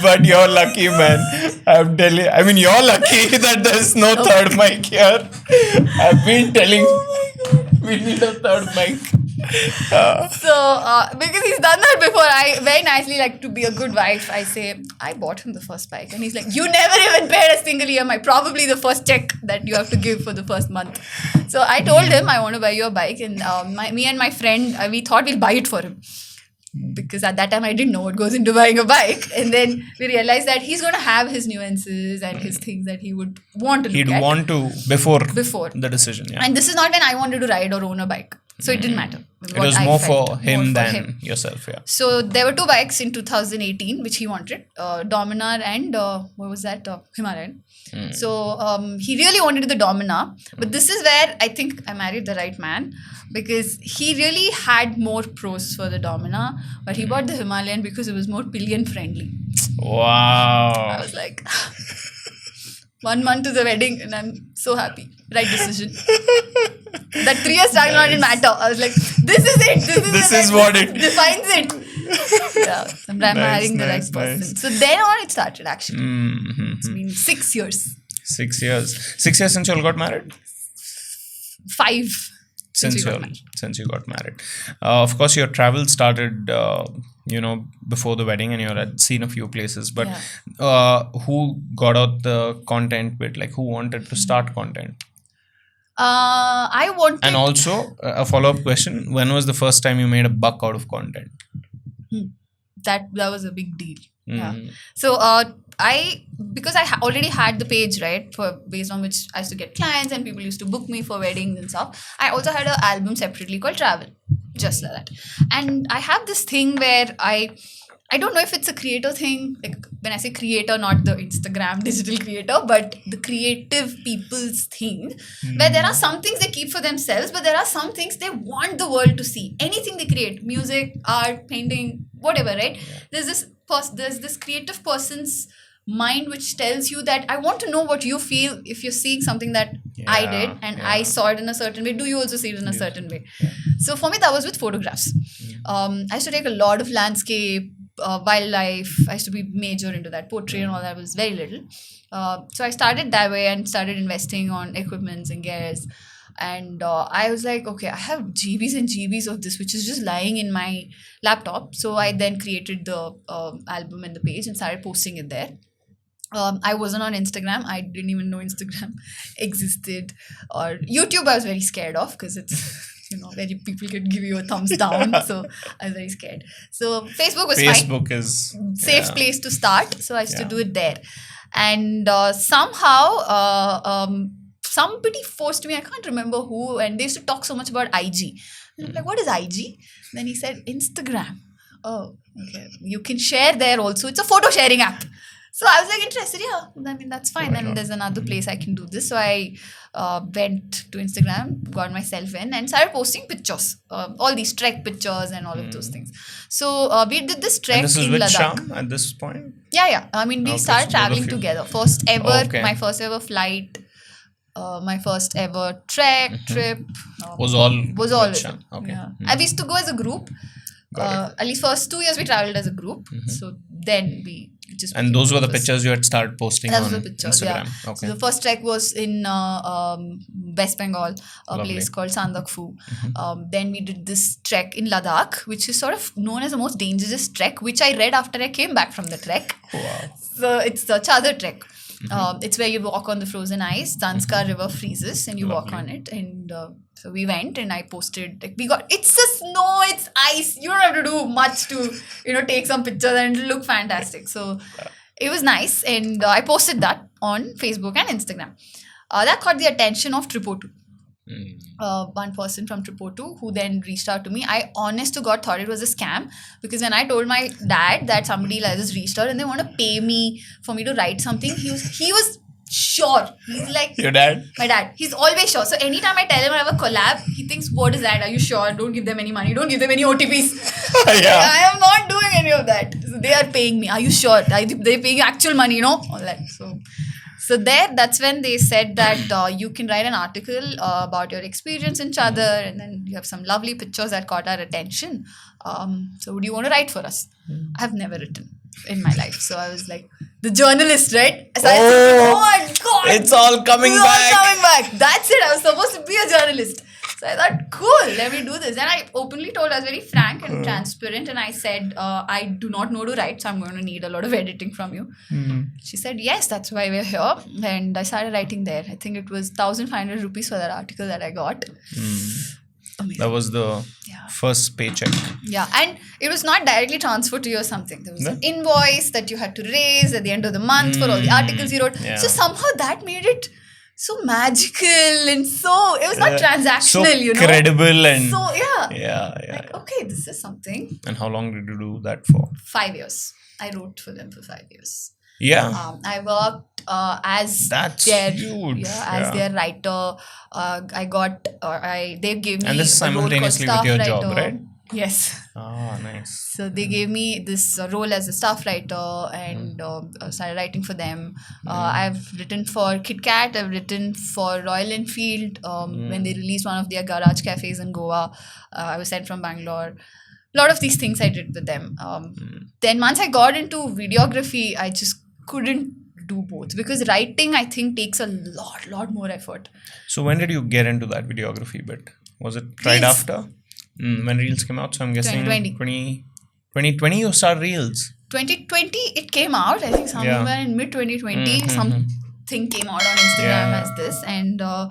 Speaker 2: But you're lucky, man. I'm telling. I mean, you're lucky that there's no third mic here. I've been telling. We need a third mic.
Speaker 3: So, because he's done that before, I very nicely, like, to be a good wife, I say, I bought him the first bike. And he's like, you never even paid a single EMI. Probably the first check that you have to give for the first month. So I told him, I want to buy you a bike. And me and my friend, we thought we'll buy it for him. Because at that time I didn't know what goes into buying a bike, and then we realized that he's going to have his nuances and his things that he would want to look at.
Speaker 2: He'd want to before
Speaker 3: the
Speaker 2: decision. Yeah.
Speaker 3: And this is not when I wanted to ride or own a bike, so it didn't matter.
Speaker 2: It was more for him than yourself. Yeah.
Speaker 3: So there were two bikes in 2018 which he wanted, Dominar and what was that? Himalayan. So he really wanted the Dominar, but this is where I think I married the right man, because he really had more pros for the Dominar, but he bought the Himalayan because it was more pillion friendly.
Speaker 2: Wow.
Speaker 3: I was like, 1 month to the wedding and I'm so happy. Right decision. That 3 years time didn't matter. I was like, this is it.
Speaker 2: This is what it
Speaker 3: defines it. Yeah, I'm marrying the right person. So then on it started actually. It's been 6 years.
Speaker 2: 6 years. 6 years since you all got married?
Speaker 3: 5.
Speaker 2: Since you got married. Of course, your travel started, before the wedding, and you had seen a few places. But who got out the content bit? Like, who wanted to start content?
Speaker 3: I wanted.
Speaker 2: And also, a follow-up question: when was the first time you made a buck out of content?
Speaker 3: That was a big deal. Yeah. So because I already had the page, right, based on which I used to get clients and people used to book me for weddings and stuff. I also had an album separately called Travel, just like that. And I have this thing where I don't know if it's a creator thing. Like when I say creator, not the Instagram digital creator, but the creative people's thing, where there are some things they keep for themselves, but there are some things they want the world to see. Anything they create, music, art, painting, whatever, right? There's this creative person's mind which tells you that I want to know what you feel if you're seeing something that I did and I saw it in a certain way. Do you also see it in a certain way? So for me, that was with photographs. I used to take a lot of landscape, wildlife. I used to be major into that. Poetry and all that was very little. So I started that way and started investing on equipments and gears. And I was like, okay, I have GBs and GBs of this, which is just lying in my laptop. So I then created the album and the page and started posting it there. I wasn't on Instagram. I didn't even know Instagram existed. Or YouTube I was very scared of because it's, where people could give you a thumbs down. So I was very scared. So Facebook was fine.
Speaker 2: Facebook is
Speaker 3: safe place to start. So I used to do it there. And somehow somebody forced me, I can't remember who, and they used to talk so much about IG. And I'm like, what is IG? Then he said, Instagram. Oh, okay. You can share there also. It's a photo sharing app. So I was like interested, I mean, that's fine. Then there's another place I can do this. So I went to Instagram, got myself in and started posting pictures. All these trek pictures and all of those things. So we did this trek in Ladakh.
Speaker 2: And this is with Shyam at this point?
Speaker 3: Yeah. I mean, we started traveling together. First ever, my first ever flight. My first ever trip
Speaker 2: was all
Speaker 3: with
Speaker 2: Shyam. Okay.
Speaker 3: Yeah. I used to go as a group. At least first 2 years we traveled as a group. So then we just...
Speaker 2: And those were the pictures you had started posting on Instagram?
Speaker 3: Yeah. Okay. So the first trek was in West Bengal, a place called Sandakphu. Then we did this trek in Ladakh, which is sort of known as the most dangerous trek, which I read after I came back from the trek. Wow. So it's the Chadar trek. It's where you walk on the frozen ice. Zanskar River freezes and you walk on it. And so we went and I posted, it's the snow, it's ice. You don't have to do much to, take some pictures and it'll look fantastic. So it was nice. And I posted that on Facebook and Instagram. That caught the attention of Tripotu. One person from Tripotu who then reached out to me. I honest to God thought it was a scam, because when I told my dad that somebody like this reached out and they want to pay me for me to write something, he was sure. He's like,
Speaker 2: your dad?
Speaker 3: My dad. He's always sure. So anytime I tell him I have a collab, he thinks, what is that? Are you sure? Don't give them any money. Don't give them any OTPs. I am not doing any of that. So they are paying me. Are you sure? They're paying you actual money, you know? All that. So that's when they said that you can write an article about your experience in Chadar, and then you have some lovely pictures that caught our attention. So would you want to write for us? I've never written in my life. So I was like, the journalist, right? So I said, oh my God.
Speaker 2: It's all coming back.
Speaker 3: That's it. I was supposed to be a journalist. So I thought, cool, let me do this. And I openly told, I was very frank and transparent. And I said, I do not know to write, so I'm going to need a lot of editing from you. She said, yes, that's why we're here. And I started writing there. I think it was 1,500 rupees for that article that I got. Amazing.
Speaker 2: That was the first paycheck.
Speaker 3: Yeah, and it was not directly transferred to you or something. There was an invoice that you had to raise at the end of the month for all the articles you wrote. Yeah. So somehow that made it so magical and so, it was not transactional,
Speaker 2: so
Speaker 3: you know.
Speaker 2: Credible and...
Speaker 3: So, yeah.
Speaker 2: Yeah.
Speaker 3: Like, okay, this is something.
Speaker 2: And how long did you do that for?
Speaker 3: 5 years. I wrote for them for 5 years.
Speaker 2: Yeah.
Speaker 3: I worked as
Speaker 2: huge.
Speaker 3: As their writer. They gave me
Speaker 2: and this simultaneously with your job, right?
Speaker 3: Yes.
Speaker 2: Oh, nice.
Speaker 3: So they gave me this role as a staff writer and started writing for them. I've written for Kit Kat. I've written for Royal Enfield when they released one of their garage cafes in Goa. I was sent from Bangalore. A lot of these things I did with them. Then once I got into videography, I just couldn't do both, because writing, I think, takes a lot more effort.
Speaker 2: So when did you get into that videography bit? Was it right after? When Reels came out? So I'm guessing 2020 you started Reels.
Speaker 3: 2020 it came out. I think somewhere in mid 2020 something came out on Instagram as this. And
Speaker 2: so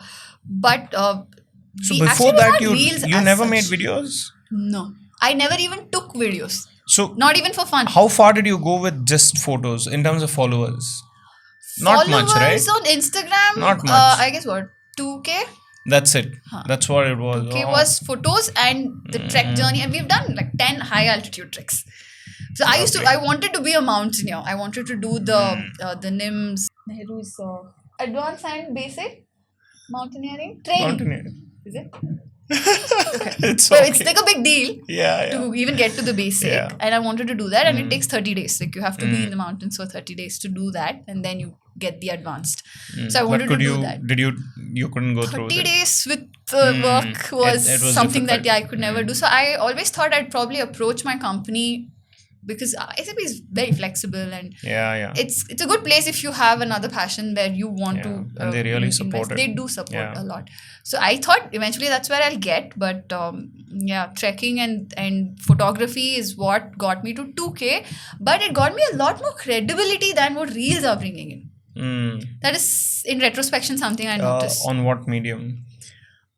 Speaker 2: before that you never made videos?
Speaker 3: No. I never even took videos.
Speaker 2: So
Speaker 3: not even for fun.
Speaker 2: How far did you go with just photos in terms of followers? Not much, right?
Speaker 3: Followers on Instagram,
Speaker 2: not much.
Speaker 3: I guess 2K.
Speaker 2: That's it. That's what it was.
Speaker 3: 2K was photos and the trek journey, and we've done like 10 high altitude treks. So I wanted to be a mountaineer. I wanted to do the NIMS, Nehru's advanced and basic mountaineering training. Is it? Okay. It's like a big deal to even get to the basic, and I wanted to do that, and it takes 30 days. Like you have to be in the mountains for 30 days to do that, and then you get the advanced. So I wanted to do that.
Speaker 2: You couldn't go through
Speaker 3: 30 days with work was something
Speaker 2: difficult.
Speaker 3: that I could never do. So I always thought I'd probably approach my company, because SAP is very flexible, and it's a good place if you have another passion where you want to
Speaker 2: and they really support it.
Speaker 3: They do support a lot. So I thought eventually that's where I'll get, but trekking and photography is what got me to 2K, but it got me a lot more credibility than what Reels are bringing in. That is, in retrospection, something I noticed.
Speaker 2: On what medium?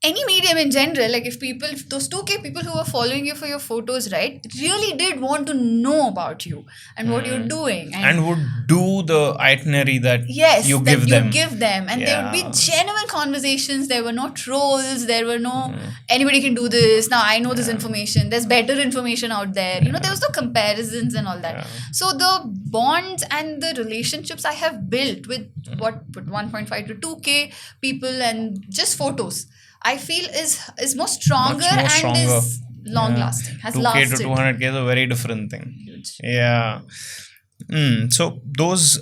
Speaker 3: Any medium in general, like if those 2K people who were following you for your photos, right, really did want to know about you and what you're doing.
Speaker 2: And would do the itinerary that you give them.
Speaker 3: And there would be genuine conversations. There were no trolls. There were no, anybody can do this. Now I know this information. There's better information out there. You know, there was no comparisons and all that. So the bonds and the relationships I have built with 1.5 to 2K people and just photos, I feel is more stronger and is long lasting. Has
Speaker 2: 2K
Speaker 3: lasted.
Speaker 2: to 200K is a very different thing.
Speaker 3: Huge.
Speaker 2: Yeah. So those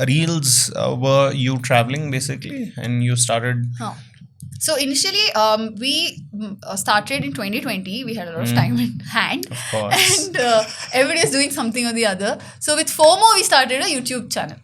Speaker 2: reels were you traveling basically, and you started.
Speaker 3: So initially, we started in 2020. We had a lot of time in hand,
Speaker 2: of course,
Speaker 3: and everybody was doing something or the other. So with FOMO, we started a YouTube channel.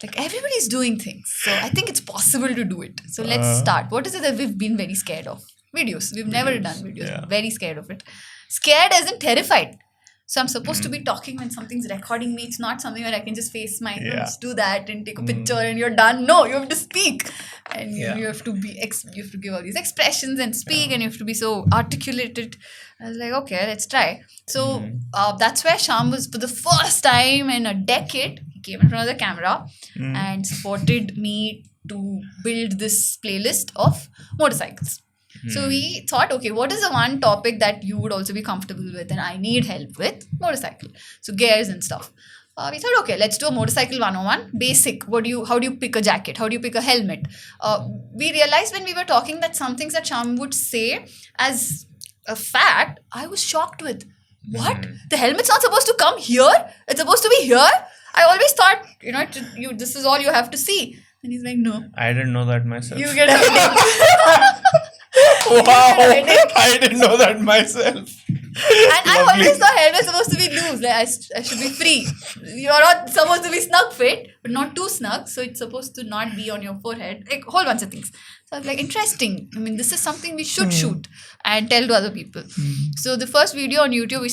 Speaker 3: Like everybody's doing things, so I think it's possible to do it. So let's start. What is it that we've been very scared of? Videos. We've never done videos. Very scared of it. Scared as in terrified. So I'm supposed to be talking when something's recording me. It's not something where I can just face my just do that and take a picture and you're done. No, you have to speak, and you have to be you have to give all these expressions and speak, and you have to be so articulated. I was like, okay, let's try. So that's where Shyam was for the first time in a decade. He came in front of the camera and supported me to build this playlist of motorcycles. So we thought, okay, what is the one topic that you would also be comfortable with and I need help with? Motorcycle. So gears and stuff. We thought, okay, let's do a motorcycle 101. Basic. How do you pick a jacket? How do you pick a helmet? We realized when we were talking that some things that Shyam would say as a fact, I was shocked with. What? The helmet's not supposed to come here? It's supposed to be here? I always thought, this is all you have to see. And he's like, no.
Speaker 2: I didn't know that myself.
Speaker 3: You get a headache.
Speaker 2: Wow. I didn't know that myself.
Speaker 3: And I always thought helmet's supposed to be loose. Like I should be free. You're not supposed to be snug fit, but not too snug. So it's supposed to not be on your forehead. Like a whole bunch of things. So I was like, interesting. I mean, this is something we should shoot and tell to other people. So the first video on YouTube, I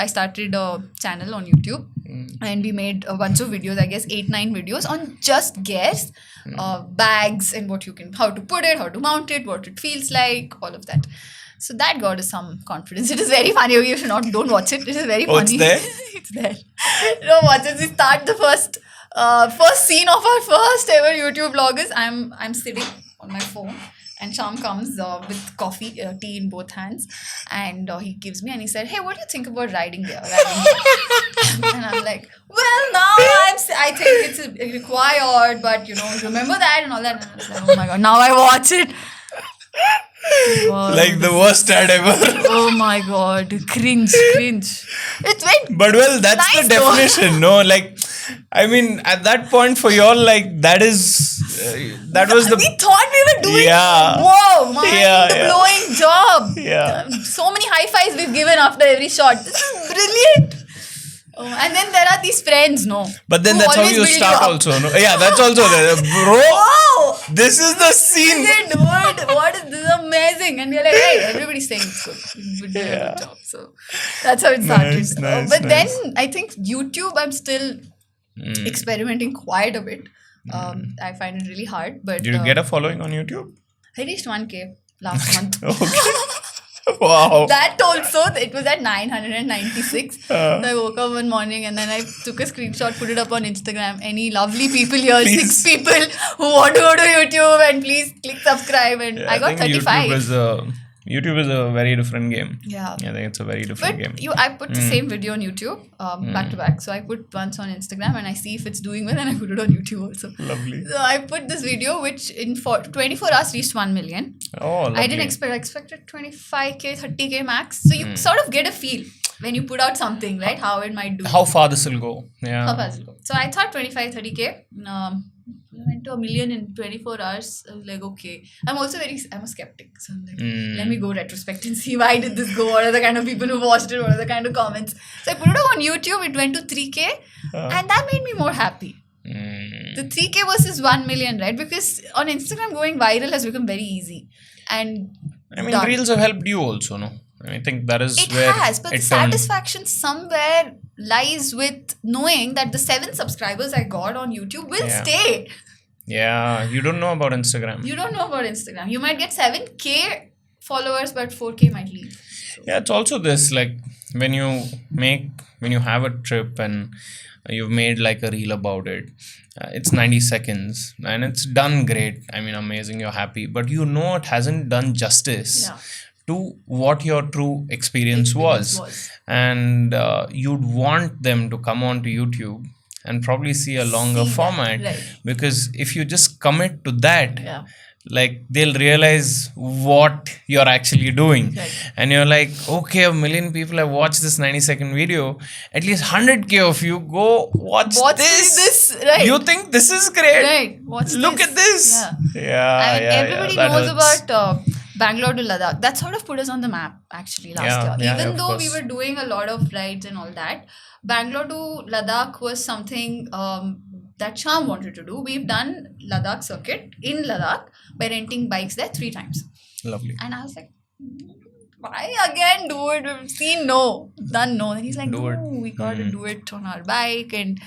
Speaker 3: started a channel on YouTube. And we made a bunch of videos, I guess 8-9 videos on just gears, bags and how to put it, how to mount it, what it feels like, all of that. So that got us some confidence. It is very funny. You should don't watch it. It is very funny.
Speaker 2: It's there?
Speaker 3: It's there. Don't watch it. We start the first scene of our first ever YouTube vlog is I'm sitting on my phone. And Shyam comes with coffee, tea in both hands, and he gives me and he said, "Hey, what do you think about riding there?" And I'm like, "Well, now I think it's required, but remember that and all that." And I was like, "Oh my god, now I watch it." God.
Speaker 2: Like the worst ad ever.
Speaker 3: Oh my god, cringe. It's very
Speaker 2: But well, that's
Speaker 3: nice
Speaker 2: the definition, no? Like, I mean, at that point for y'all, like, that was the...
Speaker 3: We thought we were doing...
Speaker 2: Yeah.
Speaker 3: Whoa, mind-blowing job.
Speaker 2: Yeah.
Speaker 3: So many high fives we've given after every shot. This is brilliant. Oh, and then there are these friends, no?
Speaker 2: But then that's how you start also, no? Yeah, that's also there. Bro,
Speaker 3: wow.
Speaker 2: This is the scene.
Speaker 3: Dude, what is this? Amazing. And we're like, hey, everybody's saying it's good. We did a good job. So that's how it started.
Speaker 2: Nice.
Speaker 3: Then I think YouTube, I'm still experimenting quite a bit. I find it really hard. But
Speaker 2: did you get a following on YouTube?
Speaker 3: I reached 1K last month.
Speaker 2: Okay. Wow.
Speaker 3: That also, it was at 996. So I woke up one morning and then I took a screenshot, put it up on Instagram. Any lovely people here,
Speaker 2: Please.
Speaker 3: 6 people who want to go to YouTube and please click subscribe. And I got 35.
Speaker 2: YouTube is a very different game.
Speaker 3: Yeah.
Speaker 2: I think it's a very different game.
Speaker 3: I put the same video on YouTube back to back. So I put once on Instagram and I see if it's doing well and I put it on YouTube also.
Speaker 2: Lovely.
Speaker 3: So I put this video which in 24 hours reached 1 million.
Speaker 2: Oh, lovely.
Speaker 3: I didn't expect. I expected 25k, 30k max. So you sort of get a feel when you put out something, right? How it might do.
Speaker 2: How far this will go. Yeah.
Speaker 3: How fast it will go. So I thought 25, 30k. I went to 1 million in 24 hours. I was like, okay. I'm a skeptic. So I'm like, let me go retrospect and see why did this go? What are the kind of people who watched it? What are the kind of comments? So I put it up on YouTube. It went to 3k. And that made me more happy. The 3k versus 1 million, right? Because on Instagram, going viral has become very easy. And
Speaker 2: I mean, Reels have helped you also, no? I think that is where
Speaker 3: it has, but the satisfaction somewhere lies with knowing that the 7 subscribers I got on YouTube will stay.
Speaker 2: Yeah, you don't know about Instagram.
Speaker 3: You don't know about Instagram. You might get 7k followers, but 4k might leave. So.
Speaker 2: Yeah, it's also this, like, when you have a trip and you've made like a reel about it, it's 90 seconds and it's done great. I mean, amazing, you're happy, but it hasn't done justice to what your true experience was. And you'd want them to come onto YouTube and probably see a longer format, because if you just commit to that, like, they'll realize what you're actually doing. And you're like, okay, 1 million people have watched this 90-second video, at least 100k of you go watch this. You think this is great, look at this.
Speaker 3: Everybody knows about Bangalore to Ladakh. That sort of put us on the map actually last year. Even though we were doing a lot of rides and all that, Bangalore to Ladakh was something that Shyam wanted to do. We've done Ladakh circuit in Ladakh by renting bikes there 3 times.
Speaker 2: Lovely.
Speaker 3: And I was like, why again do it? We've seen done no. And he's like, we got to do it on our bike. And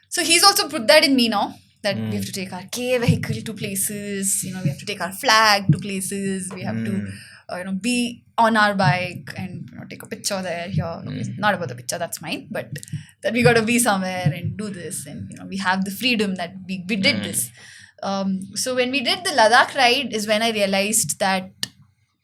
Speaker 3: so he's also put that in me now, that we have to take our K vehicle to places, we have to take our flag to places, we have to be on our bike and take a picture there here. Not about the picture, that's mine, but that we got to be somewhere and do this, and we have the freedom that we did this. So when we did the Ladakh ride is when I realized that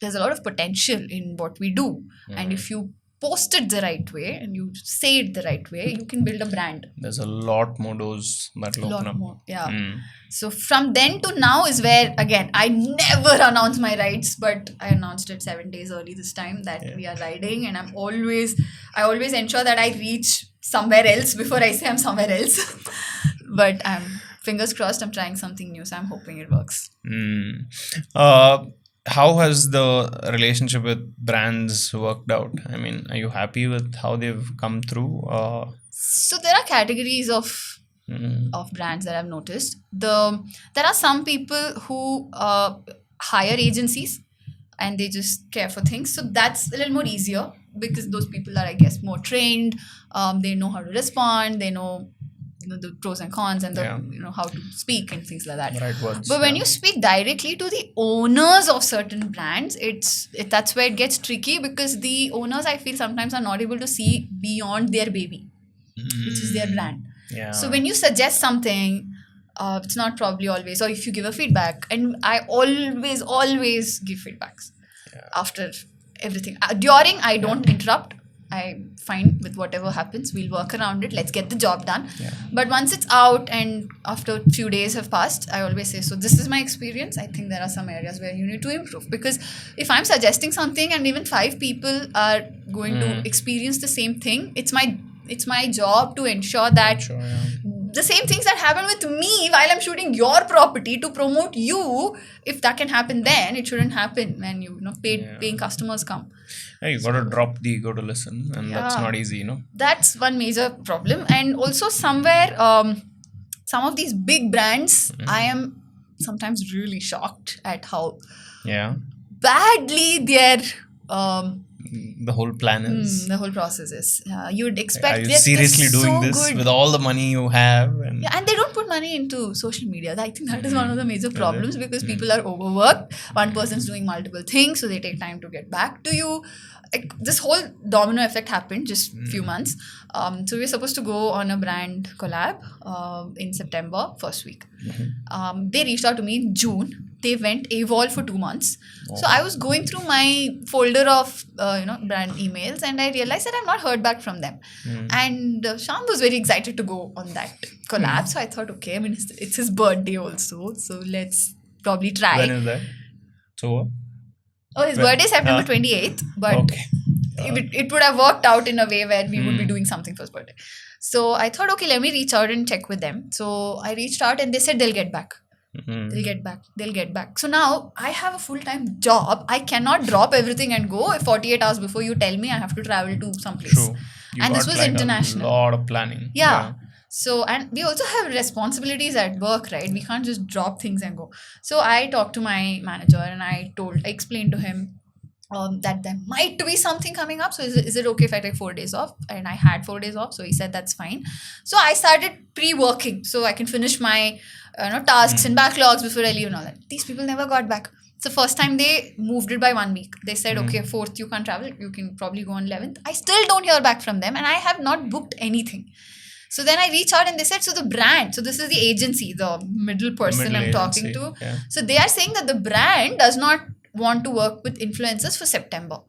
Speaker 3: there's a lot of potential in what we do. And if you post it the right way and you say it the right way, you can build a brand.
Speaker 2: There's a lot more doors that will open up.
Speaker 3: More, yeah. So from then to now is where, again, I never announce my rides, but I announced it 7 days early this time that we are riding, and I always ensure that I reach somewhere else before I say I'm somewhere else. But fingers crossed, I'm trying something new, so I'm hoping it works.
Speaker 2: How has the relationship with brands worked out? I mean, are you happy with how they've come through?
Speaker 3: So there are categories of brands that I've noticed. There are some people who hire agencies and they just care for things. So that's a little more easier because those people are, I guess, more trained. They know how to respond. They know the pros and cons and how to speak and things like that.
Speaker 2: Right words,
Speaker 3: but when you speak directly to the owners of certain brands, that's where it gets tricky, because the owners, I feel, sometimes are not able to see beyond their baby, which is their brand.
Speaker 2: Yeah.
Speaker 3: So when you suggest something, it's not probably always, or if you give a feedback, and I always give feedbacks after everything. During, I don't interrupt. I'm fine with whatever happens. We'll work around it. Let's get the job done.
Speaker 2: Yeah.
Speaker 3: But once it's out and after a few days have passed, I always say, so this is my experience. I think there are some areas where you need to improve. Because if I'm suggesting something and even 5 people are going to experience the same thing, it's my job to ensure that the same things that happen with me while I'm shooting your property to promote you, if that can happen, then it shouldn't happen when paying customers come.
Speaker 2: Yeah, you got to drop the ego to listen, and that's not easy,
Speaker 3: That's one major problem. And also somewhere, some of these big brands, I am sometimes really shocked at how badly their
Speaker 2: the whole plan is.
Speaker 3: The whole process is. You'd expect.
Speaker 2: Are you seriously doing this with all the money you have? And
Speaker 3: they don't put money into social media. I think that is one of the major problems, because people are overworked. One person's doing multiple things, so they take time to get back to you. This whole domino effect happened just few months. So we were supposed to go on a brand collab in September, first week. They reached out to me in June. They went AWOL for 2 months. So I was going through my folder of brand emails, and I realized that I've not heard back from them. And Shyam was very excited to go on that collab. So I thought, okay, I mean, it's his birthday also, so let's probably try.
Speaker 2: When is that? So
Speaker 3: his birthday is September 28th, but it would have worked out in a way where we would be doing something for his birthday. So I thought, okay, let me reach out and check with them. So I reached out and they said they'll get back. They'll get back. So now I have a full-time job. I cannot drop everything and go. If 48 hours before you tell me I have to travel to someplace.
Speaker 2: True. And
Speaker 3: this was international.
Speaker 2: A lot of planning.
Speaker 3: Yeah. So, and we also have responsibilities at work, right? We can't just drop things and go. So I talked to my manager and I explained to him that there might be something coming up. So is it okay if I take 4 days off? And I had 4 days off. So he said that's fine. So I started pre-working so I can finish my tasks and backlogs before I leave and all that. These people never got back. So first time they moved it by 1 week. They said, okay, 4th you can't travel. You can probably go on 11th. I still don't hear back from them and I have not booked anything. So then I reach out and they said, so the brand, so this is the agency, the middle person I'm talking to. Yeah. So they are saying that the brand does not want to work with influencers for September.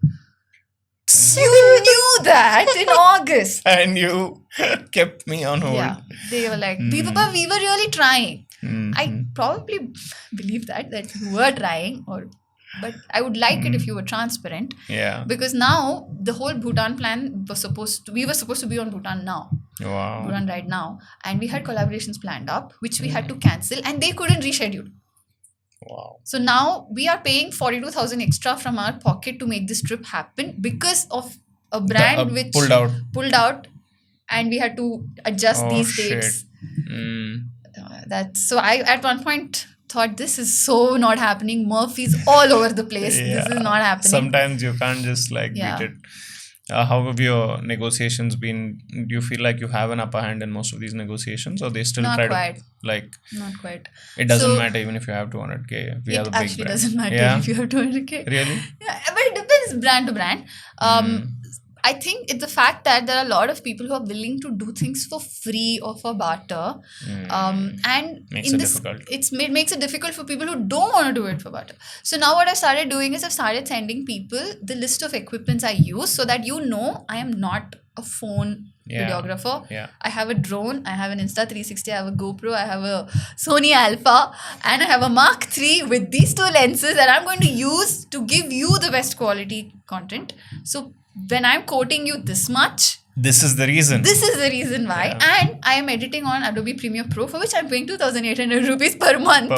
Speaker 3: You knew that in August.
Speaker 2: And you kept me on hold.
Speaker 3: Yeah, they were like, we were really trying. I probably believe that you were trying, but I would like it if you were transparent.
Speaker 2: Yeah.
Speaker 3: Because now the whole Bhutan plan we were supposed to be on Bhutan now.
Speaker 2: Wow.
Speaker 3: Bhutan right now. And we had collaborations planned up, which we had to cancel and they couldn't reschedule.
Speaker 2: Wow.
Speaker 3: So now we are paying 42,000 extra from our pocket to make this trip happen because of a brand which pulled out and we had to adjust these dates. So I at one point thought, this is so not happening. Murphy's all over the place. This is not happening.
Speaker 2: Sometimes you can't just beat it. How have your negotiations been? Do you feel like you have an upper hand in most of these negotiations, or they still
Speaker 3: not
Speaker 2: try
Speaker 3: quite.
Speaker 2: to
Speaker 3: Not quite.
Speaker 2: It doesn't matter even if you have 200K.
Speaker 3: It actually doesn't matter if you have 200K.
Speaker 2: Really?
Speaker 3: Yeah, but it depends brand to brand. I think it's the fact that there are a lot of people who are willing to do things for free or for barter, and
Speaker 2: Makes
Speaker 3: in
Speaker 2: it
Speaker 3: this,
Speaker 2: difficult.
Speaker 3: it makes it difficult for people who don't want to do it for barter. So now what I started doing is I've started sending people the list of equipments I use, so that I am not a phone videographer.
Speaker 2: Yeah.
Speaker 3: I have a drone, I have an Insta360, I have a GoPro, I have a Sony Alpha, and I have a Mark III with these two lenses that I'm going to use to give you the best quality content. So when I'm quoting you this much,
Speaker 2: this is the reason.
Speaker 3: This is the reason why.
Speaker 2: Yeah.
Speaker 3: And I am editing on Adobe Premiere Pro, for which I'm paying 2,800 rupees per month.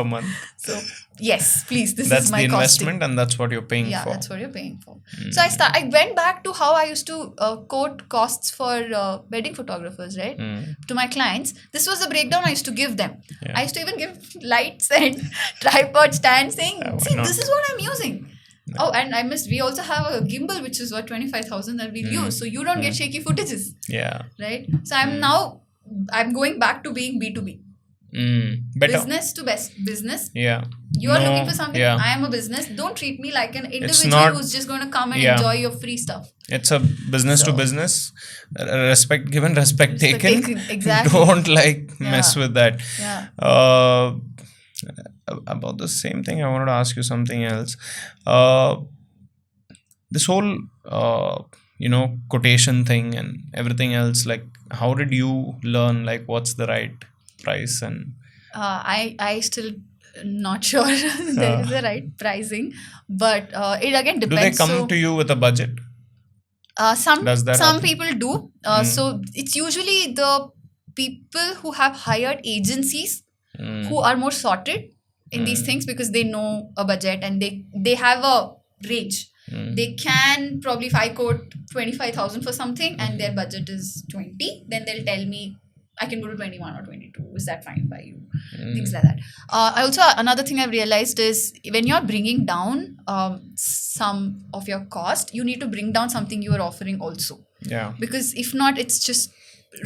Speaker 3: So yes, please, this
Speaker 2: that's
Speaker 3: is my
Speaker 2: the investment,
Speaker 3: costing.
Speaker 2: and that's what you're paying for.
Speaker 3: Yeah, that's what you're paying for. So I went back to how I used to quote costs for wedding photographers, right? To my clients. This was the breakdown I used to give them.
Speaker 2: Yeah.
Speaker 3: I used to even give lights and tripod stands, saying, see,
Speaker 2: not?
Speaker 3: this is what I'm using. Oh, and we also have a gimbal, which is what 25,000 that we'll use. So you don't get shaky footages.
Speaker 2: Yeah.
Speaker 3: Right? So I'm going back to being B2B.
Speaker 2: Better.
Speaker 3: Business to business.
Speaker 2: Yeah.
Speaker 3: You are looking for something.
Speaker 2: Yeah.
Speaker 3: I am a business. Don't treat me like an individual who's just going to come and enjoy your free stuff.
Speaker 2: It's a business to business. Respect given, respect taken.
Speaker 3: Exactly.
Speaker 2: Don't mess with that.
Speaker 3: Yeah.
Speaker 2: About the same thing, I wanted to ask you something else. This whole quotation thing and everything else, how did you learn what's the right price? And
Speaker 3: I still not sure there is a right pricing, but it again depends.
Speaker 2: Do they come to you with a budget?
Speaker 3: Some
Speaker 2: happen?
Speaker 3: people do. So it's usually the people who have hired agencies who are more sorted in these things, because they know a budget and they have a range. They can probably, if I quote 25,000 for something and their budget is 20, then they'll tell me I can go to 21 or 22. Is that fine by you? Things like that. Another thing I've realized is when you're bringing down some of your cost, you need to bring down something you are offering also.
Speaker 2: Yeah.
Speaker 3: Because if not, it's just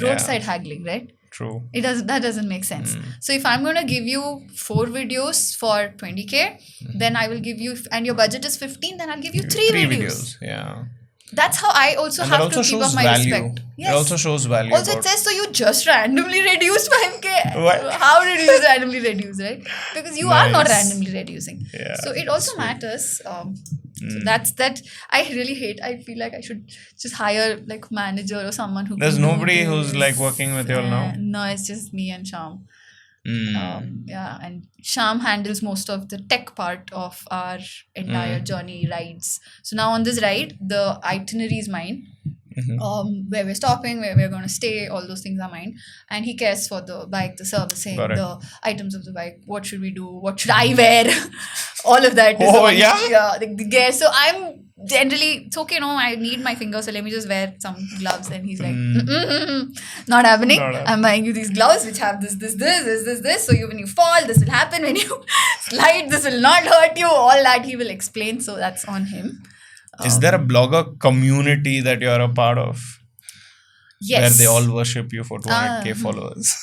Speaker 3: roadside haggling, right?
Speaker 2: True.
Speaker 3: That doesn't make sense. So if I'm going to give you 4 videos for 20k, then I will give you, and your budget is 15, then I'll give you 3 videos.
Speaker 2: Yeah.
Speaker 3: That's how I also have to keep up my respect.
Speaker 2: Yes. It also shows value.
Speaker 3: Also, it says, so you just randomly reduced 5k.
Speaker 2: What?
Speaker 3: How did you randomly reduce, right? Because you are not randomly reducing.
Speaker 2: Yeah,
Speaker 3: so it also matters. So that's that. I really hate. I feel like I should just hire manager or someone who.
Speaker 2: There's
Speaker 3: can do
Speaker 2: nobody
Speaker 3: this.
Speaker 2: who's working with you all now.
Speaker 3: No, it's just me and Shyam. And Shyam handles most of the tech part of our entire journey rides. So now on this ride, the itinerary is mine. Where we're stopping, where we're going to stay, all those things are mine. And he cares for the bike, the servicing, the items of the bike. What should we do? What should I wear? All of that. Yeah, the gear. So I'm generally, it's okay, no, I need my fingers, so let me just wear some gloves. And he's like, not happening. I'm buying you these gloves which have this. So when you fall, this will happen. When you slide, this will not hurt you. All that he will explain. So that's on him.
Speaker 2: Is there a blogger community that you're a part of?
Speaker 3: Yes.
Speaker 2: Where they all worship you for 200k followers?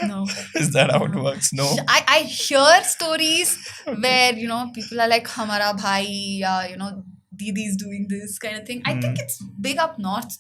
Speaker 3: No.
Speaker 2: Is that how it works? No.
Speaker 3: I hear stories where, people are like, Hamara bhai, Didi's doing this kind of thing. I think it's big up north.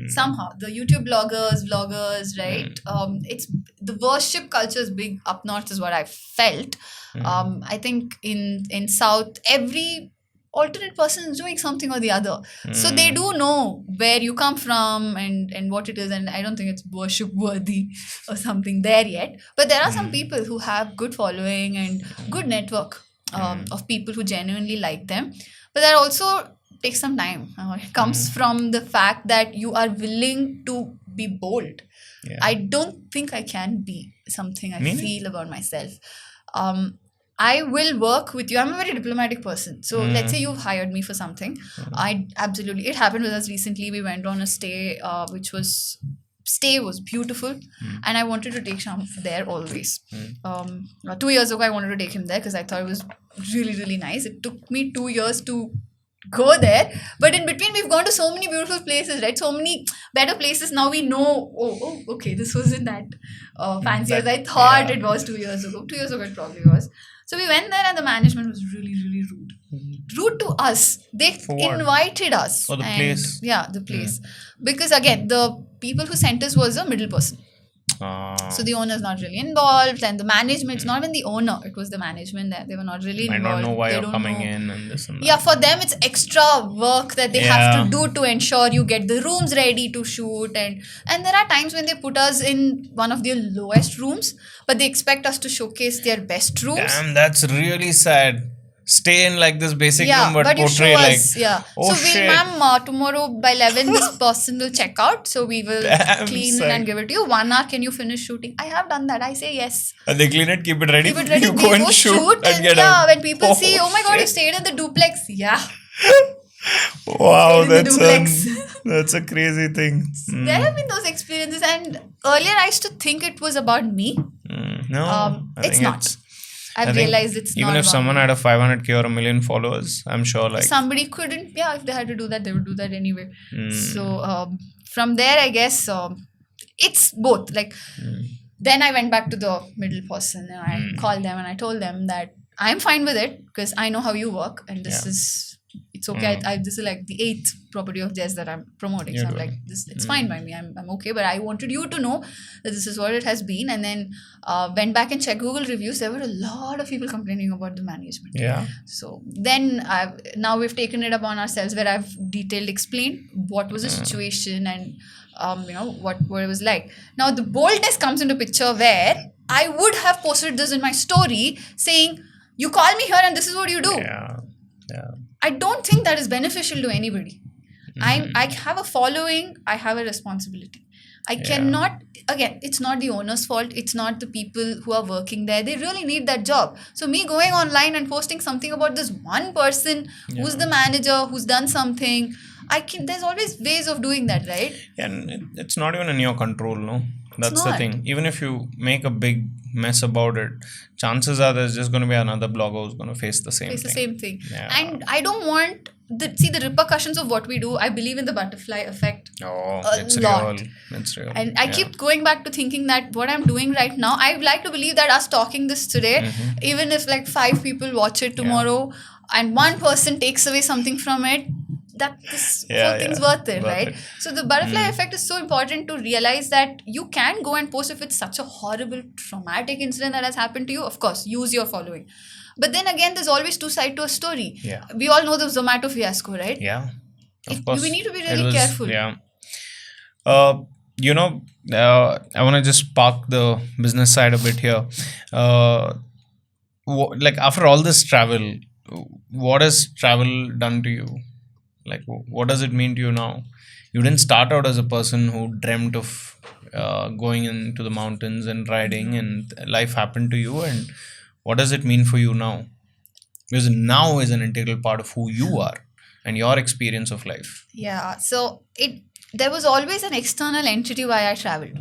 Speaker 3: Somehow. The YouTube vloggers, right? It's the worship culture is big up north is what I felt. I think in south, every alternate person is doing something or the other. So they do know where you come from and what it is, and I don't think it's worship worthy or something there yet. But there are some people who have good following and good network of people who genuinely like them. But that also takes some time. It comes from the fact that you are willing to be bold.
Speaker 2: Yeah.
Speaker 3: I don't think I can be something I feel about myself. I will work with you. I'm a very diplomatic person. So let's say you've hired me for something. It happened with us recently. We went on a stay, stay was beautiful. And I wanted to take Shyam there always. 2 years ago, I wanted to take him there because I thought it was really, really nice. It took me 2 years to go there. But in between, we've gone to so many beautiful places, right? So many better places. Now we know, okay, this wasn't that fancy as I thought it was 2 years ago. 2 years ago, it probably was. So we went there and the management was really, really rude. rude to us. They
Speaker 2: For what?
Speaker 3: invited us.
Speaker 2: For the place?
Speaker 3: Yeah, the place. Because again, the people who sent us was a middle person. So the owner is not really involved, and the management, it's not even the owner, it was the management that they were not really
Speaker 2: Might
Speaker 3: involved.
Speaker 2: not know why
Speaker 3: They
Speaker 2: you're
Speaker 3: don't
Speaker 2: coming
Speaker 3: know.
Speaker 2: in and this and that.
Speaker 3: Yeah, for them it's extra work that they have
Speaker 2: Yeah.
Speaker 3: to do to ensure you get the rooms ready to shoot, and there are times when they put us in one of their lowest rooms, but they expect us to showcase their best rooms.
Speaker 2: Damn, that's really sad. Stay in like this basic room, but
Speaker 3: you show
Speaker 2: portray like,
Speaker 3: us,
Speaker 2: oh
Speaker 3: so
Speaker 2: shit.
Speaker 3: ma'am, tomorrow by 11 this person will check out, so we will
Speaker 2: Damn,
Speaker 3: clean
Speaker 2: son.
Speaker 3: and give it to you. 1 hour, can you finish shooting? I have done that. I say yes.
Speaker 2: And they clean it, keep it ready.
Speaker 3: Keep it ready.
Speaker 2: You
Speaker 3: We
Speaker 2: go and shoot and get out.
Speaker 3: when people see, oh my god, you
Speaker 2: shit.
Speaker 3: stayed in the duplex. Yeah.
Speaker 2: Wow,
Speaker 3: in the duplex.
Speaker 2: that's a crazy thing.
Speaker 3: There have been those experiences, and earlier I used to think it was about me.
Speaker 2: No, I
Speaker 3: It's
Speaker 2: think
Speaker 3: not. I've
Speaker 2: I think
Speaker 3: realized it's
Speaker 2: even
Speaker 3: not.
Speaker 2: if someone had a 500k or a million followers, I'm sure like
Speaker 3: somebody couldn't, if they had to do that, they would do that anyway.
Speaker 2: Hmm.
Speaker 3: So from there, I guess it's both. Like then I went back to the middle person and I called them and I told them that I'm fine with it because I know how you work, and this is. It's okay. This is like the 8th property of theirs that I'm promoting. So I'm like, this. It's fine by me. I'm okay. But I wanted you to know that this is what it has been. And then went back and checked Google reviews. There were a lot of people complaining about the management.
Speaker 2: Yeah.
Speaker 3: So then now we've taken it upon ourselves where I've detailed explained what was the situation and what it was like. Now the boldness comes into picture where I would have posted this in my story saying, you call me here and this is what you do.
Speaker 2: Yeah.
Speaker 3: I don't think that is beneficial to anybody. I have a following. I have a responsibility. I cannot, again, it's not the owner's fault. It's not the people who are working there. They really need that job. So me going online and posting something about this one person who's the manager, who's done something, there's always ways of doing that, right?
Speaker 2: And it's not even in your control, no? That's the
Speaker 3: not.
Speaker 2: thing. Even if you make a big mess about it, chances are there's just going to be another blogger who's going to face the same thing. Yeah.
Speaker 3: And I don't want the repercussions of what we do. I believe in the butterfly effect.
Speaker 2: Oh, it's
Speaker 3: lot.
Speaker 2: real. It's real.
Speaker 3: And I keep going back to thinking that what I'm doing right now, I would like to believe that us talking this today, even if like 5 people watch it tomorrow and one person takes away something from it, that this whole thing's worth it, right? So the butterfly effect is so important to realize that you can go and post if it's such a horrible, traumatic incident that has happened to you. Of course, use your following. But then again, there's always 2 sides to a story.
Speaker 2: Yeah.
Speaker 3: We all know the Zomato fiasco, right?
Speaker 2: Yeah. Of course.
Speaker 3: We need to be really careful.
Speaker 2: Yeah. I want to just park the business side a bit here. Like after all this travel, what has travel done to you? Like, what does it mean to you now? You didn't start out as a person who dreamt of going into the mountains and riding, and life happened to you. And what does it mean for you now? Because now is an integral part of who you are and your experience of life.
Speaker 3: Yeah. So there was always an external entity why I traveled.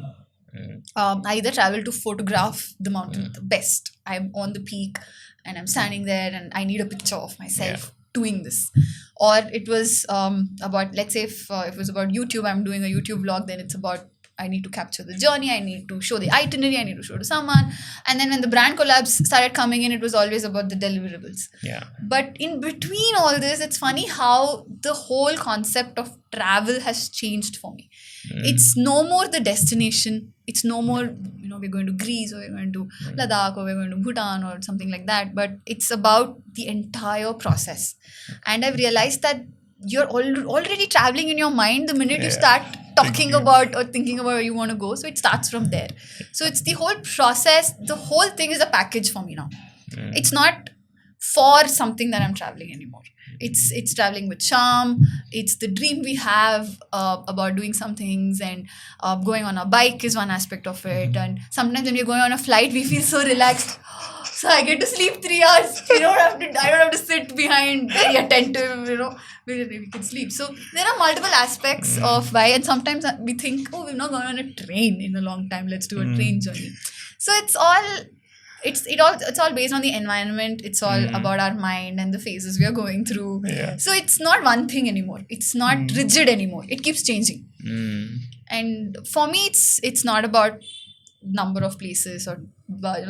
Speaker 3: I either traveled to photograph the mountain the best. I'm on the peak and I'm standing there and I need a picture of myself doing this. Or it was about, let's say if it was about YouTube, I'm doing a YouTube vlog, then it's about I need to capture the journey, I need to show the itinerary, I need to show to someone. And then when the brand collabs started coming in, it was always about the deliverables.
Speaker 2: Yeah.
Speaker 3: But in between all this, it's funny how the whole concept of travel has changed for me. It's no more the destination. It's no more, we're going to Greece or we're going to Ladakh or we're going to Bhutan or something like that. But it's about the entire process. And I've realized that you're already traveling in your mind the minute you start talking about or thinking about where you want to go. So it starts from there. So it's the whole process. The whole thing is a package for me now. It's not for something that I'm traveling anymore. It's traveling with Shyam. It's the dream we have about doing some things, and going on a bike is one aspect of it. And sometimes when we're going on a flight, we feel so relaxed. So I get to sleep 3 hours. I don't have to sit behind, very attentive, we can sleep. So there are multiple aspects of why, and sometimes we think, we've not gone on a train in a long time. Let's do a train journey. So it's all based on the environment. It's all about our mind and the phases we are going through.
Speaker 2: Yeah.
Speaker 3: So it's not one thing anymore. It's not rigid anymore. It keeps changing. And for me, it's not about number of places or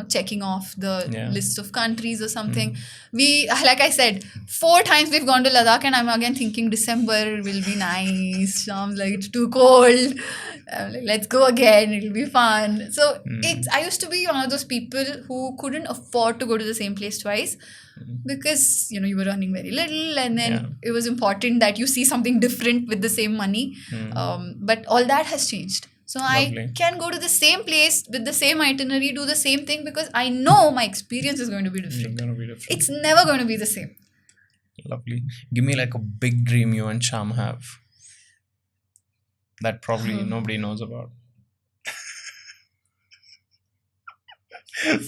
Speaker 3: checking off the list of countries or something. We, like I said, 4 times we've gone to Ladakh, and I'm again thinking December will be nice. Shyam's like, it's too cold. I'm like, let's go again, it'll be fun. So I used to be one of those people who couldn't afford to go to the same place twice, because you were earning very little, and then it was important that you see something different with the same money. But all that has changed. So
Speaker 2: Lovely.
Speaker 3: I can go to the same place with the same itinerary, do the same thing, because I know my experience is going to be different. It's never going to be the same.
Speaker 2: Lovely. Give me like a big dream you and Shyam have that probably nobody knows about.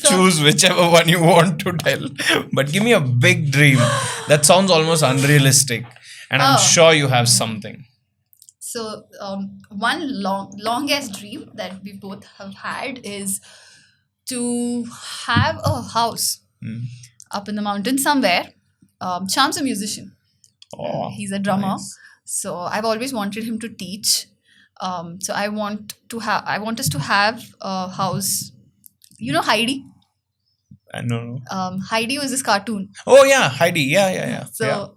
Speaker 2: Choose whichever one you want to tell. But give me a big dream. That sounds almost unrealistic. And I'm sure you have something.
Speaker 3: So one longest dream that we both have had is to have a house up in the mountains somewhere. Shyam's a musician. He's a drummer.
Speaker 2: Nice.
Speaker 3: So I've always wanted him to teach. So I want us to have a house. You know Heidi?
Speaker 2: I don't know.
Speaker 3: Heidi was this cartoon.
Speaker 2: Oh yeah, Heidi. Yeah.
Speaker 3: So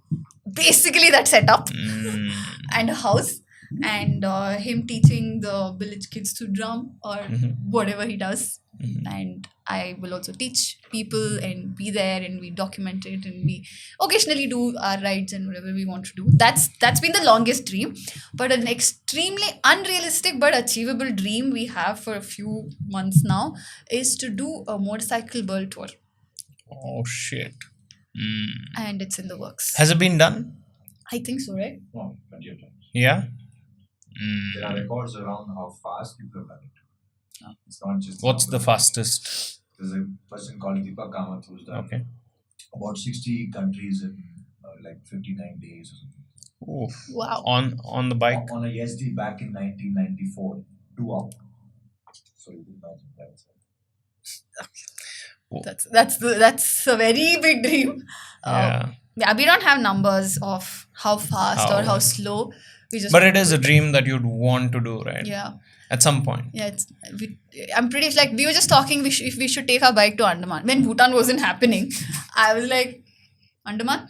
Speaker 3: basically that setup and a house. And him teaching the village kids to drum or whatever he does. And I will also teach people and be there, and we document it, and we occasionally do our rides and whatever we want to do. That's been the longest dream. But an extremely unrealistic but achievable dream we have for a few months now is to do a motorcycle world tour.
Speaker 2: Oh shit.
Speaker 3: And it's in the works.
Speaker 2: Has it been done?
Speaker 3: I think so, right?
Speaker 4: No, but you're done.
Speaker 2: Yeah.
Speaker 4: There are records around how fast people have done it. It's not just.
Speaker 2: What's the fastest?
Speaker 4: There's a person called Deepak Kamath who's done about 60 countries in like 59 days or something.
Speaker 2: Oof.
Speaker 3: Wow.
Speaker 2: On the bike.
Speaker 4: On a YSD back in 1994, 2 hours. So you can imagine that.
Speaker 3: That's a very big dream.
Speaker 2: Yeah.
Speaker 3: We don't have numbers of how fast or how slow.
Speaker 2: But it is a dream that you'd want to do, right?
Speaker 3: Yeah.
Speaker 2: At some point.
Speaker 3: Yeah, I'm pretty like we were just talking if we should take our bike to Andaman. When Bhutan wasn't happening, I was like, Andaman,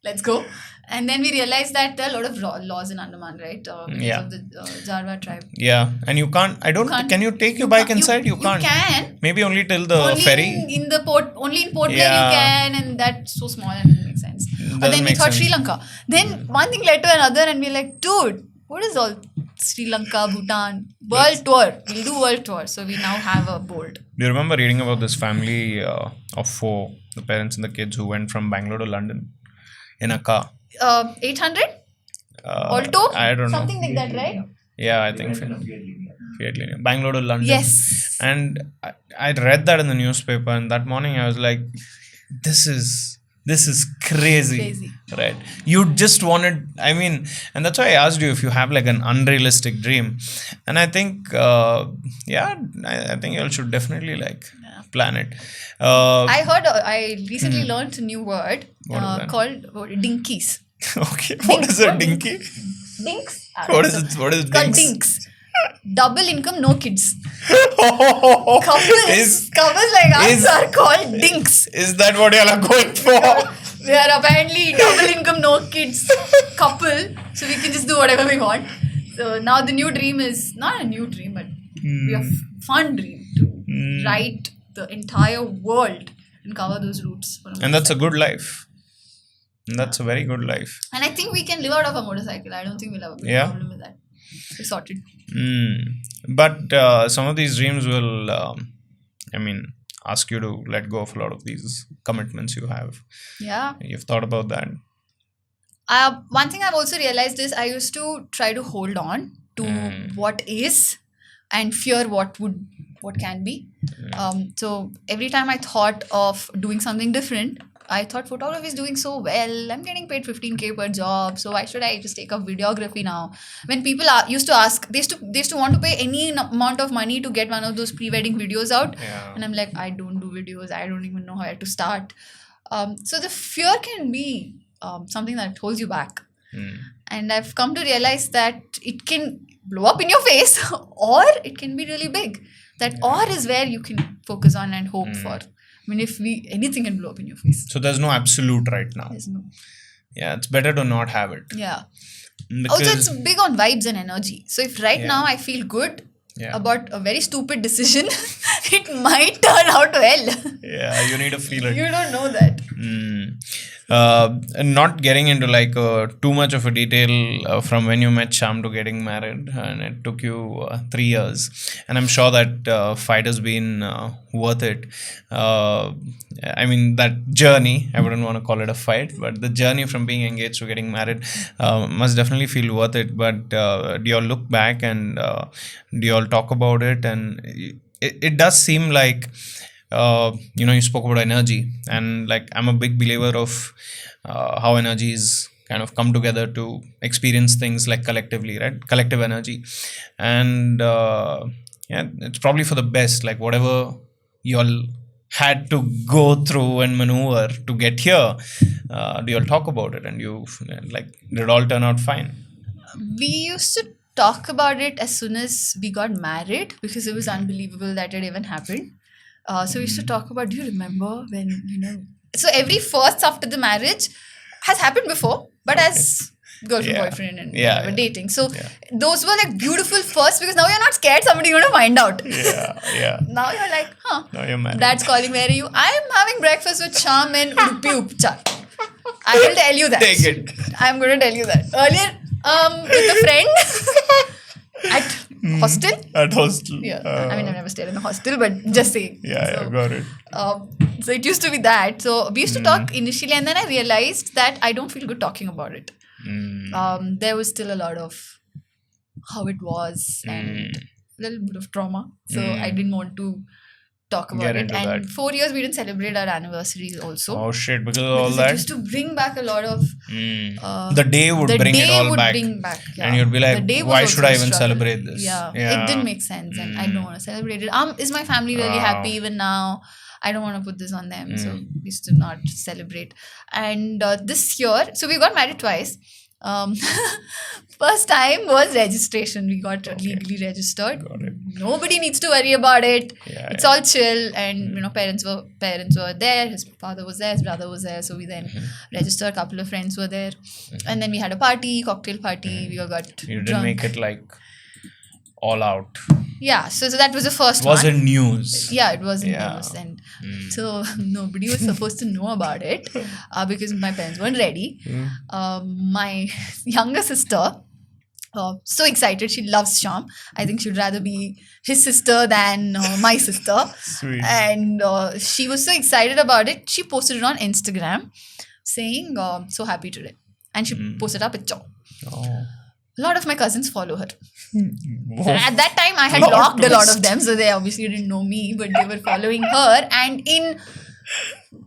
Speaker 3: let's go. And then we realized that there are a lot of laws in Andaman, right? Because of the Jarwa tribe.
Speaker 2: Yeah, and you can't. Can you take your bike inside? You can't.
Speaker 3: You can.
Speaker 2: Maybe only till the ferry.
Speaker 3: In the port, only in Port Blair you can, and that's so small and it doesn't make sense. But then we thought Sri Lanka. Then one thing led to another, and we're like, dude, what is all Sri Lanka, Bhutan, world tour? We'll do world tour. So we now have a board.
Speaker 2: Do you remember reading about this family of 4, the parents and the kids who went from Bangalore to London in a car?
Speaker 3: 800? Alto?
Speaker 2: I don't know.
Speaker 3: Something like that, right?
Speaker 2: Yeah, I think Fiat Linea. Bangalore to London.
Speaker 3: Yes.
Speaker 2: And I read that in the newspaper, and that morning I was like, this is crazy. Right? You just wanted, and that's why I asked you if you have like an unrealistic dream. And I think, I think you should definitely plan it.
Speaker 3: I recently learned a new word called dinkies.
Speaker 2: Okay, what is a dinky?
Speaker 3: Dinks.
Speaker 2: What is it? What is
Speaker 3: called
Speaker 2: dinks?
Speaker 3: dinks. Double income, no kids. Couples like us are called dinks.
Speaker 2: Is that what you are going for?
Speaker 3: We are apparently double income, no kids couple, so we can just do whatever we want. So now the new dream is not a new dream, but we have fun dream to write the entire world and cover those routes.
Speaker 2: And that's a good life. That's a very good life.
Speaker 3: And I think we can live out of a motorcycle. I don't think we'll have a big problem with that. We're sorted.
Speaker 2: But some of these dreams will, ask you to let go of a lot of these commitments you have.
Speaker 3: Yeah.
Speaker 2: You've thought about that?
Speaker 3: One thing I've also realized is I used to try to hold on to what is and fear what can be. So every time I thought of doing something different, I thought photography is doing so well. I'm getting paid 15K per job. So why should I just take up videography now? When people used to ask, they used to want to pay any amount of money to get one of those pre-wedding videos out. Yeah. And I'm like, I don't do videos. I don't even know how to start. So the fear can be something that holds you back. And I've come to realize that it can blow up in your face or it can be really big. That or is where you can focus on and hope for. I mean, anything can blow up in your face.
Speaker 2: So there's no absolute right now.
Speaker 3: There's no.
Speaker 2: Yeah, it's better to not have it.
Speaker 3: Yeah.
Speaker 2: Because,
Speaker 3: Also, it's big on vibes and energy. So if now I feel good about a very stupid decision, it might turn out well.
Speaker 2: Yeah, you need to feel it.
Speaker 3: You don't know that.
Speaker 2: And not getting into like too much of a detail from when you met Shyam to getting married, and it took you 3 years, and I'm sure that fight has been worth it. I mean, that journey, I wouldn't want to call it a fight, but the journey from being engaged to getting married must definitely feel worth it. But do you all look back and do you all talk about it? And it does seem like you spoke about energy, and like I'm a big believer of how energies kind of come together to experience things like collectively, right? Collective energy. And it's probably for the best, like whatever you all had to go through and maneuver to get here, do you all talk about it, and did it all turn out fine?
Speaker 3: We used to talk about it as soon as we got married because it was unbelievable that it even happened. So we used to talk about, do you remember when, so every first after the marriage has happened before, but as girlfriend, boyfriend and whatever, dating. So those were like beautiful first because now you're not scared somebody's going to find out.
Speaker 2: Yeah.
Speaker 3: Now you're like,
Speaker 2: Now you're married.
Speaker 3: Dad's calling, where are you? I'm having breakfast with Shyam and Udupi Upchar. I will tell you that.
Speaker 2: Take it.
Speaker 3: I'm going to tell you that. Earlier, with a friend at hostel.
Speaker 2: At hostel.
Speaker 3: Yeah. I mean, I've never stayed in a hostel, but just saying.
Speaker 2: Yeah, got it.
Speaker 3: So it used to be that. So we used to talk initially, and then I realized that I don't feel good talking about it. There was still a lot of how it was and a little bit of trauma. So I didn't want to talk about it. And that. 4 years we didn't celebrate our anniversaries also.
Speaker 2: Oh shit, because of all that?
Speaker 3: It used to bring back a lot of...
Speaker 2: the day would bring it all back. And you'd be like, why should I even celebrate this?
Speaker 3: Yeah, it didn't make sense and I don't want to celebrate it. Is my family really happy even now? I don't want to put this on them. So we used to not celebrate. And this year, so we got married twice. First time was registration. We got legally registered.
Speaker 2: Got it.
Speaker 3: Nobody needs to worry about it. It's all chill. And parents were there. His father was there. His brother was there. So we then registered. A couple of friends were there. And then we had a party, cocktail party. We all got
Speaker 2: You didn't
Speaker 3: drunk.
Speaker 2: make it like all out.
Speaker 3: Yeah, so that was the first one.
Speaker 2: Was it news?
Speaker 3: Yeah, it was in news. And so nobody was supposed to know about it because my parents weren't ready. My younger sister, so excited. She loves Shyam. I think she'd rather be his sister than my sister.
Speaker 2: Sweet.
Speaker 3: And she was so excited about it. She posted it on Instagram saying, so happy today. And she posted a picture.
Speaker 2: Oh.
Speaker 3: A lot of my cousins follow her. At that time, I had blocked a lot of them, so they obviously didn't know me, but they were following her. And in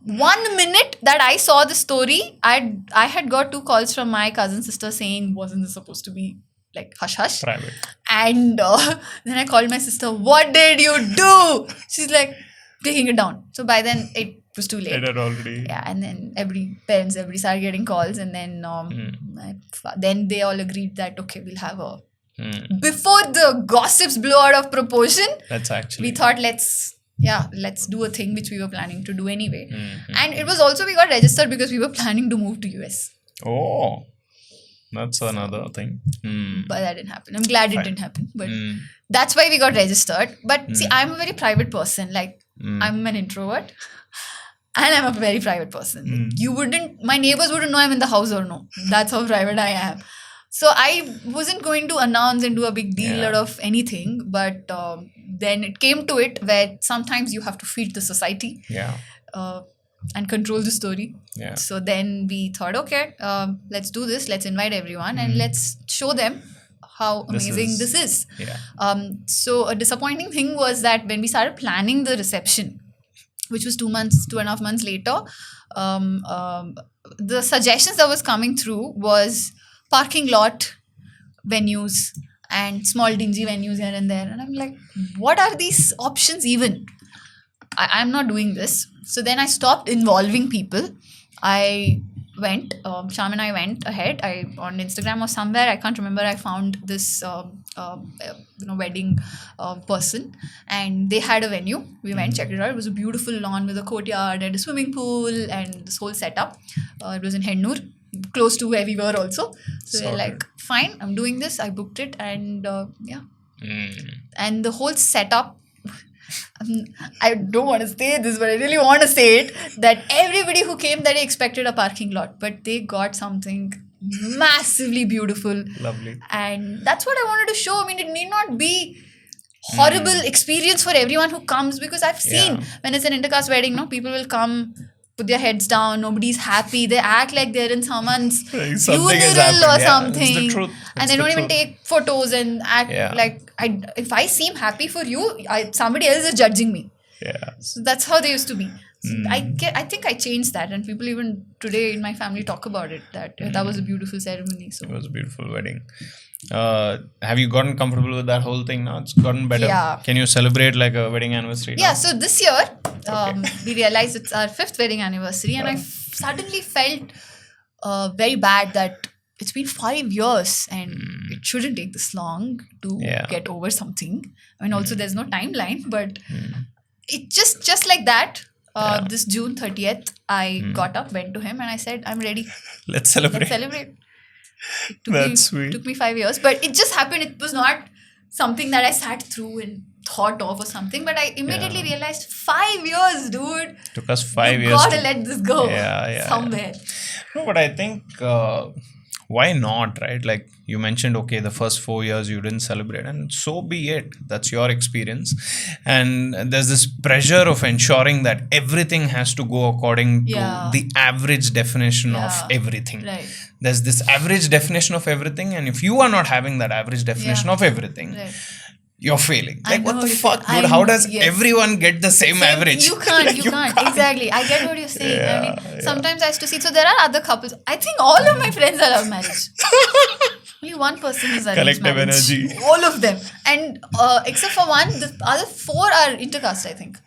Speaker 3: 1 minute that I saw the story, I had got 2 calls from my cousin sister saying, wasn't this supposed to be like hush hush?
Speaker 2: Private.
Speaker 3: And then I called my sister, what did you do? She's like, taking it down. So by then, it was too late.
Speaker 2: It had already.
Speaker 3: Yeah, and then everybody started getting calls, and then then they all agreed that okay, we'll have a. Before the gossips blew out of proportion,
Speaker 2: That's actually.
Speaker 3: we thought let's do a thing which we were planning to do anyway. And it was also we got registered because we were planning to move to US.
Speaker 2: Oh, that's another thing.
Speaker 3: But that didn't happen. I'm glad it didn't happen. But that's why we got registered. But see, I'm a very private person. Like I'm an introvert. And I'm a very private person. My neighbors wouldn't know I'm in the house or no. That's how private I am. So I wasn't going to announce and do a big deal out of anything. But then it came to it where sometimes you have to feed the society. And control the story. So then we thought, okay, let's do this. Let's invite everyone and let's show them how amazing this is. So a disappointing thing was that when we started planning the reception, which was 2.5 months later, the suggestions that was coming through was parking lot venues and small dingy venues here and there. And I'm like, what are these options even? I'm not doing this. So then I stopped involving people. I went. Shyam and I went ahead. I on Instagram or somewhere, I can't remember. I found this wedding person, and they had a venue. We went, checked it out. It was a beautiful lawn with a courtyard and a swimming pool and this whole setup. It was in Hennur, close to where we were also. So we're like, fine, I'm doing this. I booked it, and and the whole setup. I don't want to say this, but I really want to say it, that everybody who came that day expected a parking lot, but they got something massively beautiful.
Speaker 2: Lovely.
Speaker 3: And that's what I wanted to show. I mean, it need not be horrible experience for everyone who comes, because I've seen when it's an intercaste wedding, people will come, put their heads down, nobody's happy, they act like they're in someone's funeral or something,
Speaker 2: it's the truth.
Speaker 3: And they don't even take photos and act like, if I seem happy for you, somebody else is judging me. So that's how they used to be. So I think I changed that, and people even today in my family talk about it, that that was a beautiful ceremony. So
Speaker 2: it was a beautiful wedding. Have you gotten comfortable with that whole thing now? It's gotten better.
Speaker 3: Yeah.
Speaker 2: Can you celebrate like a wedding anniversary now?
Speaker 3: Yeah, so this year we realized it's our 5th wedding anniversary, and I suddenly felt very bad that it's been 5 years and it shouldn't take this long to get over something. I mean, also there's no timeline, but it just like that. This June 30th, I got up, went to him, and I said, I'm ready.
Speaker 2: Let's celebrate.
Speaker 3: It
Speaker 2: Sweet.
Speaker 3: took me 5 years, but it just happened. It was not something that I sat through and thought of or something, but I immediately realized 5 years, dude.
Speaker 2: Took us 5 years.
Speaker 3: Gotta let this go somewhere.
Speaker 2: No, but I think why not, right? Like you mentioned, okay, the first 4 years you didn't celebrate, and so be it. That's your experience. And there's this pressure of ensuring that everything has to go according to the average definition of everything.
Speaker 3: Right.
Speaker 2: There's this average definition of everything, and if you are not having that average definition of everything, you're failing. Like, what the fuck, dude? How does everyone get the same average?
Speaker 3: You can't. Exactly. I get what you're saying. I mean, sometimes I used to see. So there are other couples. I think all of my friends are love marriage. Only one person is arranged
Speaker 2: Collective
Speaker 3: marriage.
Speaker 2: energy.
Speaker 3: All of them. And except for one, the other 4 are intercaste, I think.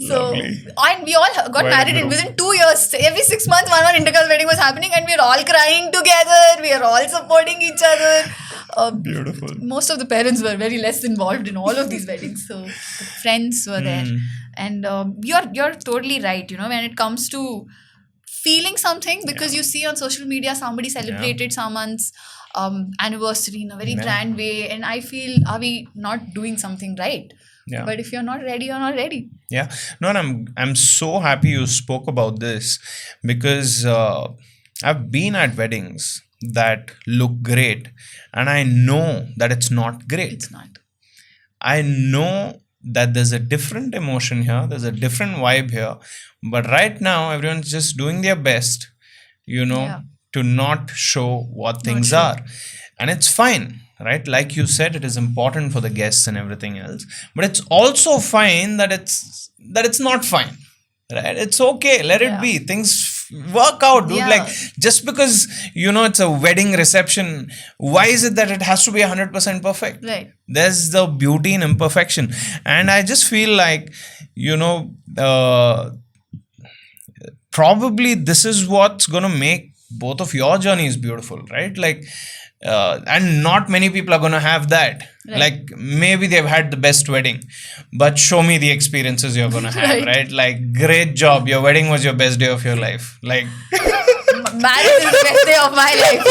Speaker 3: So, and we all got married in within 2 years. Every 6 months, one intercaste wedding was happening, and we are all crying together. We are all supporting each other.
Speaker 2: Beautiful.
Speaker 3: Most of the parents were very less involved in all of these weddings. So, the friends were there. And you're totally right. When it comes to feeling something, because you see on social media somebody celebrated someone's anniversary in a very grand way, and I feel, are we not doing something right? But if you're not ready, you're not ready.
Speaker 2: No, and I'm so happy you spoke about this, because I've been at weddings that look great, and I know that it's not great.
Speaker 3: It's not.
Speaker 2: I know that there's a different emotion here, there's a different vibe here, but right now everyone's just doing their best, to not show what things are, and it's fine. Right, like you said, it is important for the guests and everything else, but it's also fine that it's not fine. Right, it's okay. Let it be. Things work out, dude. Like, just because it's a wedding reception, why is it that it has to be 100% perfect?
Speaker 3: Right.
Speaker 2: There's the beauty in imperfection, and I just feel like probably this is what's gonna make both of your journeys beautiful, right? Like. And not many people are going to have that. Right. Like, maybe they've had the best wedding, but show me the experiences you're going to have, right? Like, great job. Your wedding was your best day of your life. Like,
Speaker 3: marriage is the best day of my life.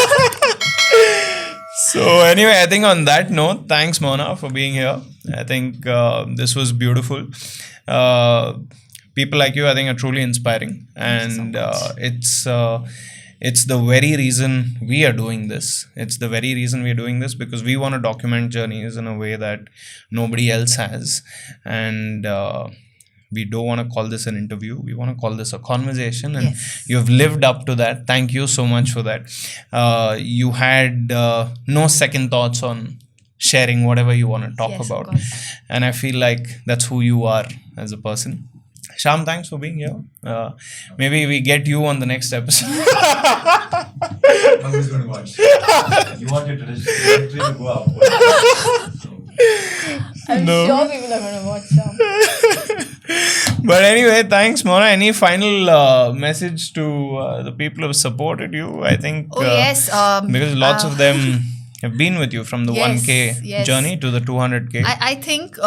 Speaker 2: So, anyway, I think on that note, thanks, Mouna, for being here. I think this was beautiful. People like you, I think, are truly inspiring. And it's the very reason we are doing this. It's the very reason we are doing this, because we want to document journeys in a way that nobody else has. And we don't want to call this an interview. We want to call this a conversation. And you've lived up to that. Thank you so much for that. You had no second thoughts on sharing whatever you want to talk about. And I feel like that's who you are as a person. Shyam, thanks for being here. Maybe we get you on the next episode.
Speaker 4: I'm just going to watch. You want your trajectory to go up.
Speaker 3: I'm sure people are going to watch Shyam.
Speaker 2: But anyway, thanks, Mouna. Any final message to the people who have supported you? I think
Speaker 3: yes.
Speaker 2: because lots of them have been with you from the
Speaker 3: Yes,
Speaker 2: 1K
Speaker 3: yes.
Speaker 2: journey to the 200K.
Speaker 3: I think,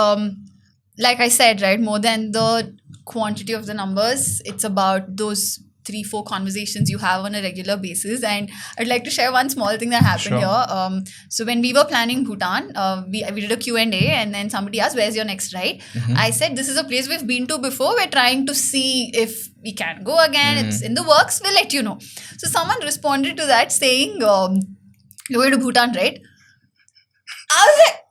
Speaker 3: like I said, right, more than the quantity of the numbers, it's about those 3-4 conversations you have on a regular basis. And I'd like to share one small thing that happened
Speaker 2: Sure.
Speaker 3: here. So when we were planning Bhutan, we did a Q&A, and then somebody asked, where's your next ride? I said, this is a place we've been to before. We're trying to see if we can go again. It's in the works. We'll let you know. So someone responded to that saying, you're going to Bhutan, right? I was like,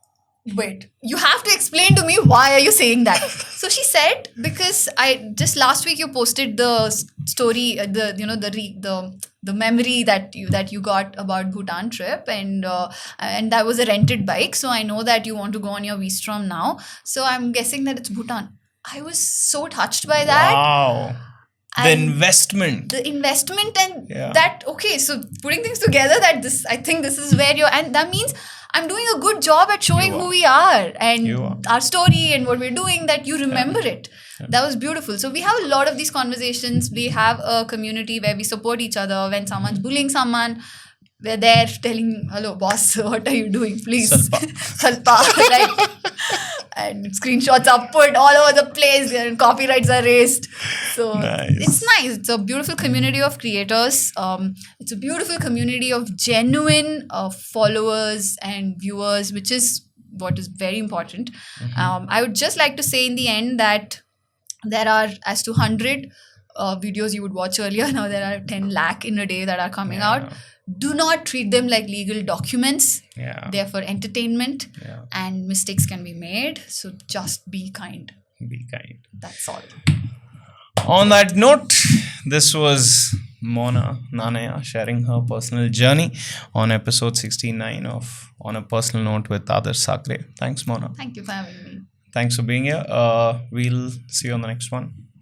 Speaker 3: wait, you have to explain to me why are you saying that? So she said, because I just last week you posted the story, the memory that you got about Bhutan trip, and that was a rented bike. So I know that you want to go on your V-Strom now. So I'm guessing that it's Bhutan. I was so touched by that.
Speaker 2: Wow. The
Speaker 3: And
Speaker 2: investment.
Speaker 3: The investment and
Speaker 2: Yeah.
Speaker 3: that, okay, so putting things together, I think this is where and that means I'm doing a good job at showing
Speaker 2: You are.
Speaker 3: who we are and
Speaker 2: You are.
Speaker 3: our story and what we're doing, that you remember it. That was beautiful. So we have a lot of these conversations. We have a community where we support each other. When someone's bullying someone, we're there telling, hello boss, what are you doing? Please. Salpa. Right? And screenshots are put all over the place and copyrights are raised. So
Speaker 2: Nice.
Speaker 3: it's nice. It's a beautiful community of creators. It's a beautiful community of genuine followers and viewers, which is what is very important. I would just like to say in the end that there are, as to 100 videos you would watch earlier, now there are 10 lakh in a day that are coming out. Do not treat them like legal documents.
Speaker 2: Yeah.
Speaker 3: They're for entertainment,
Speaker 2: Yeah.
Speaker 3: and mistakes can be made. So just be kind.
Speaker 2: Be kind.
Speaker 3: That's all.
Speaker 2: On that note, this was Mouna Nanaiah sharing her personal journey on episode 69 of On a Personal Note with Adarsh Sakare. Thanks, Mouna.
Speaker 3: Thank you for having me.
Speaker 2: Thanks for being here. We'll see you on the next one.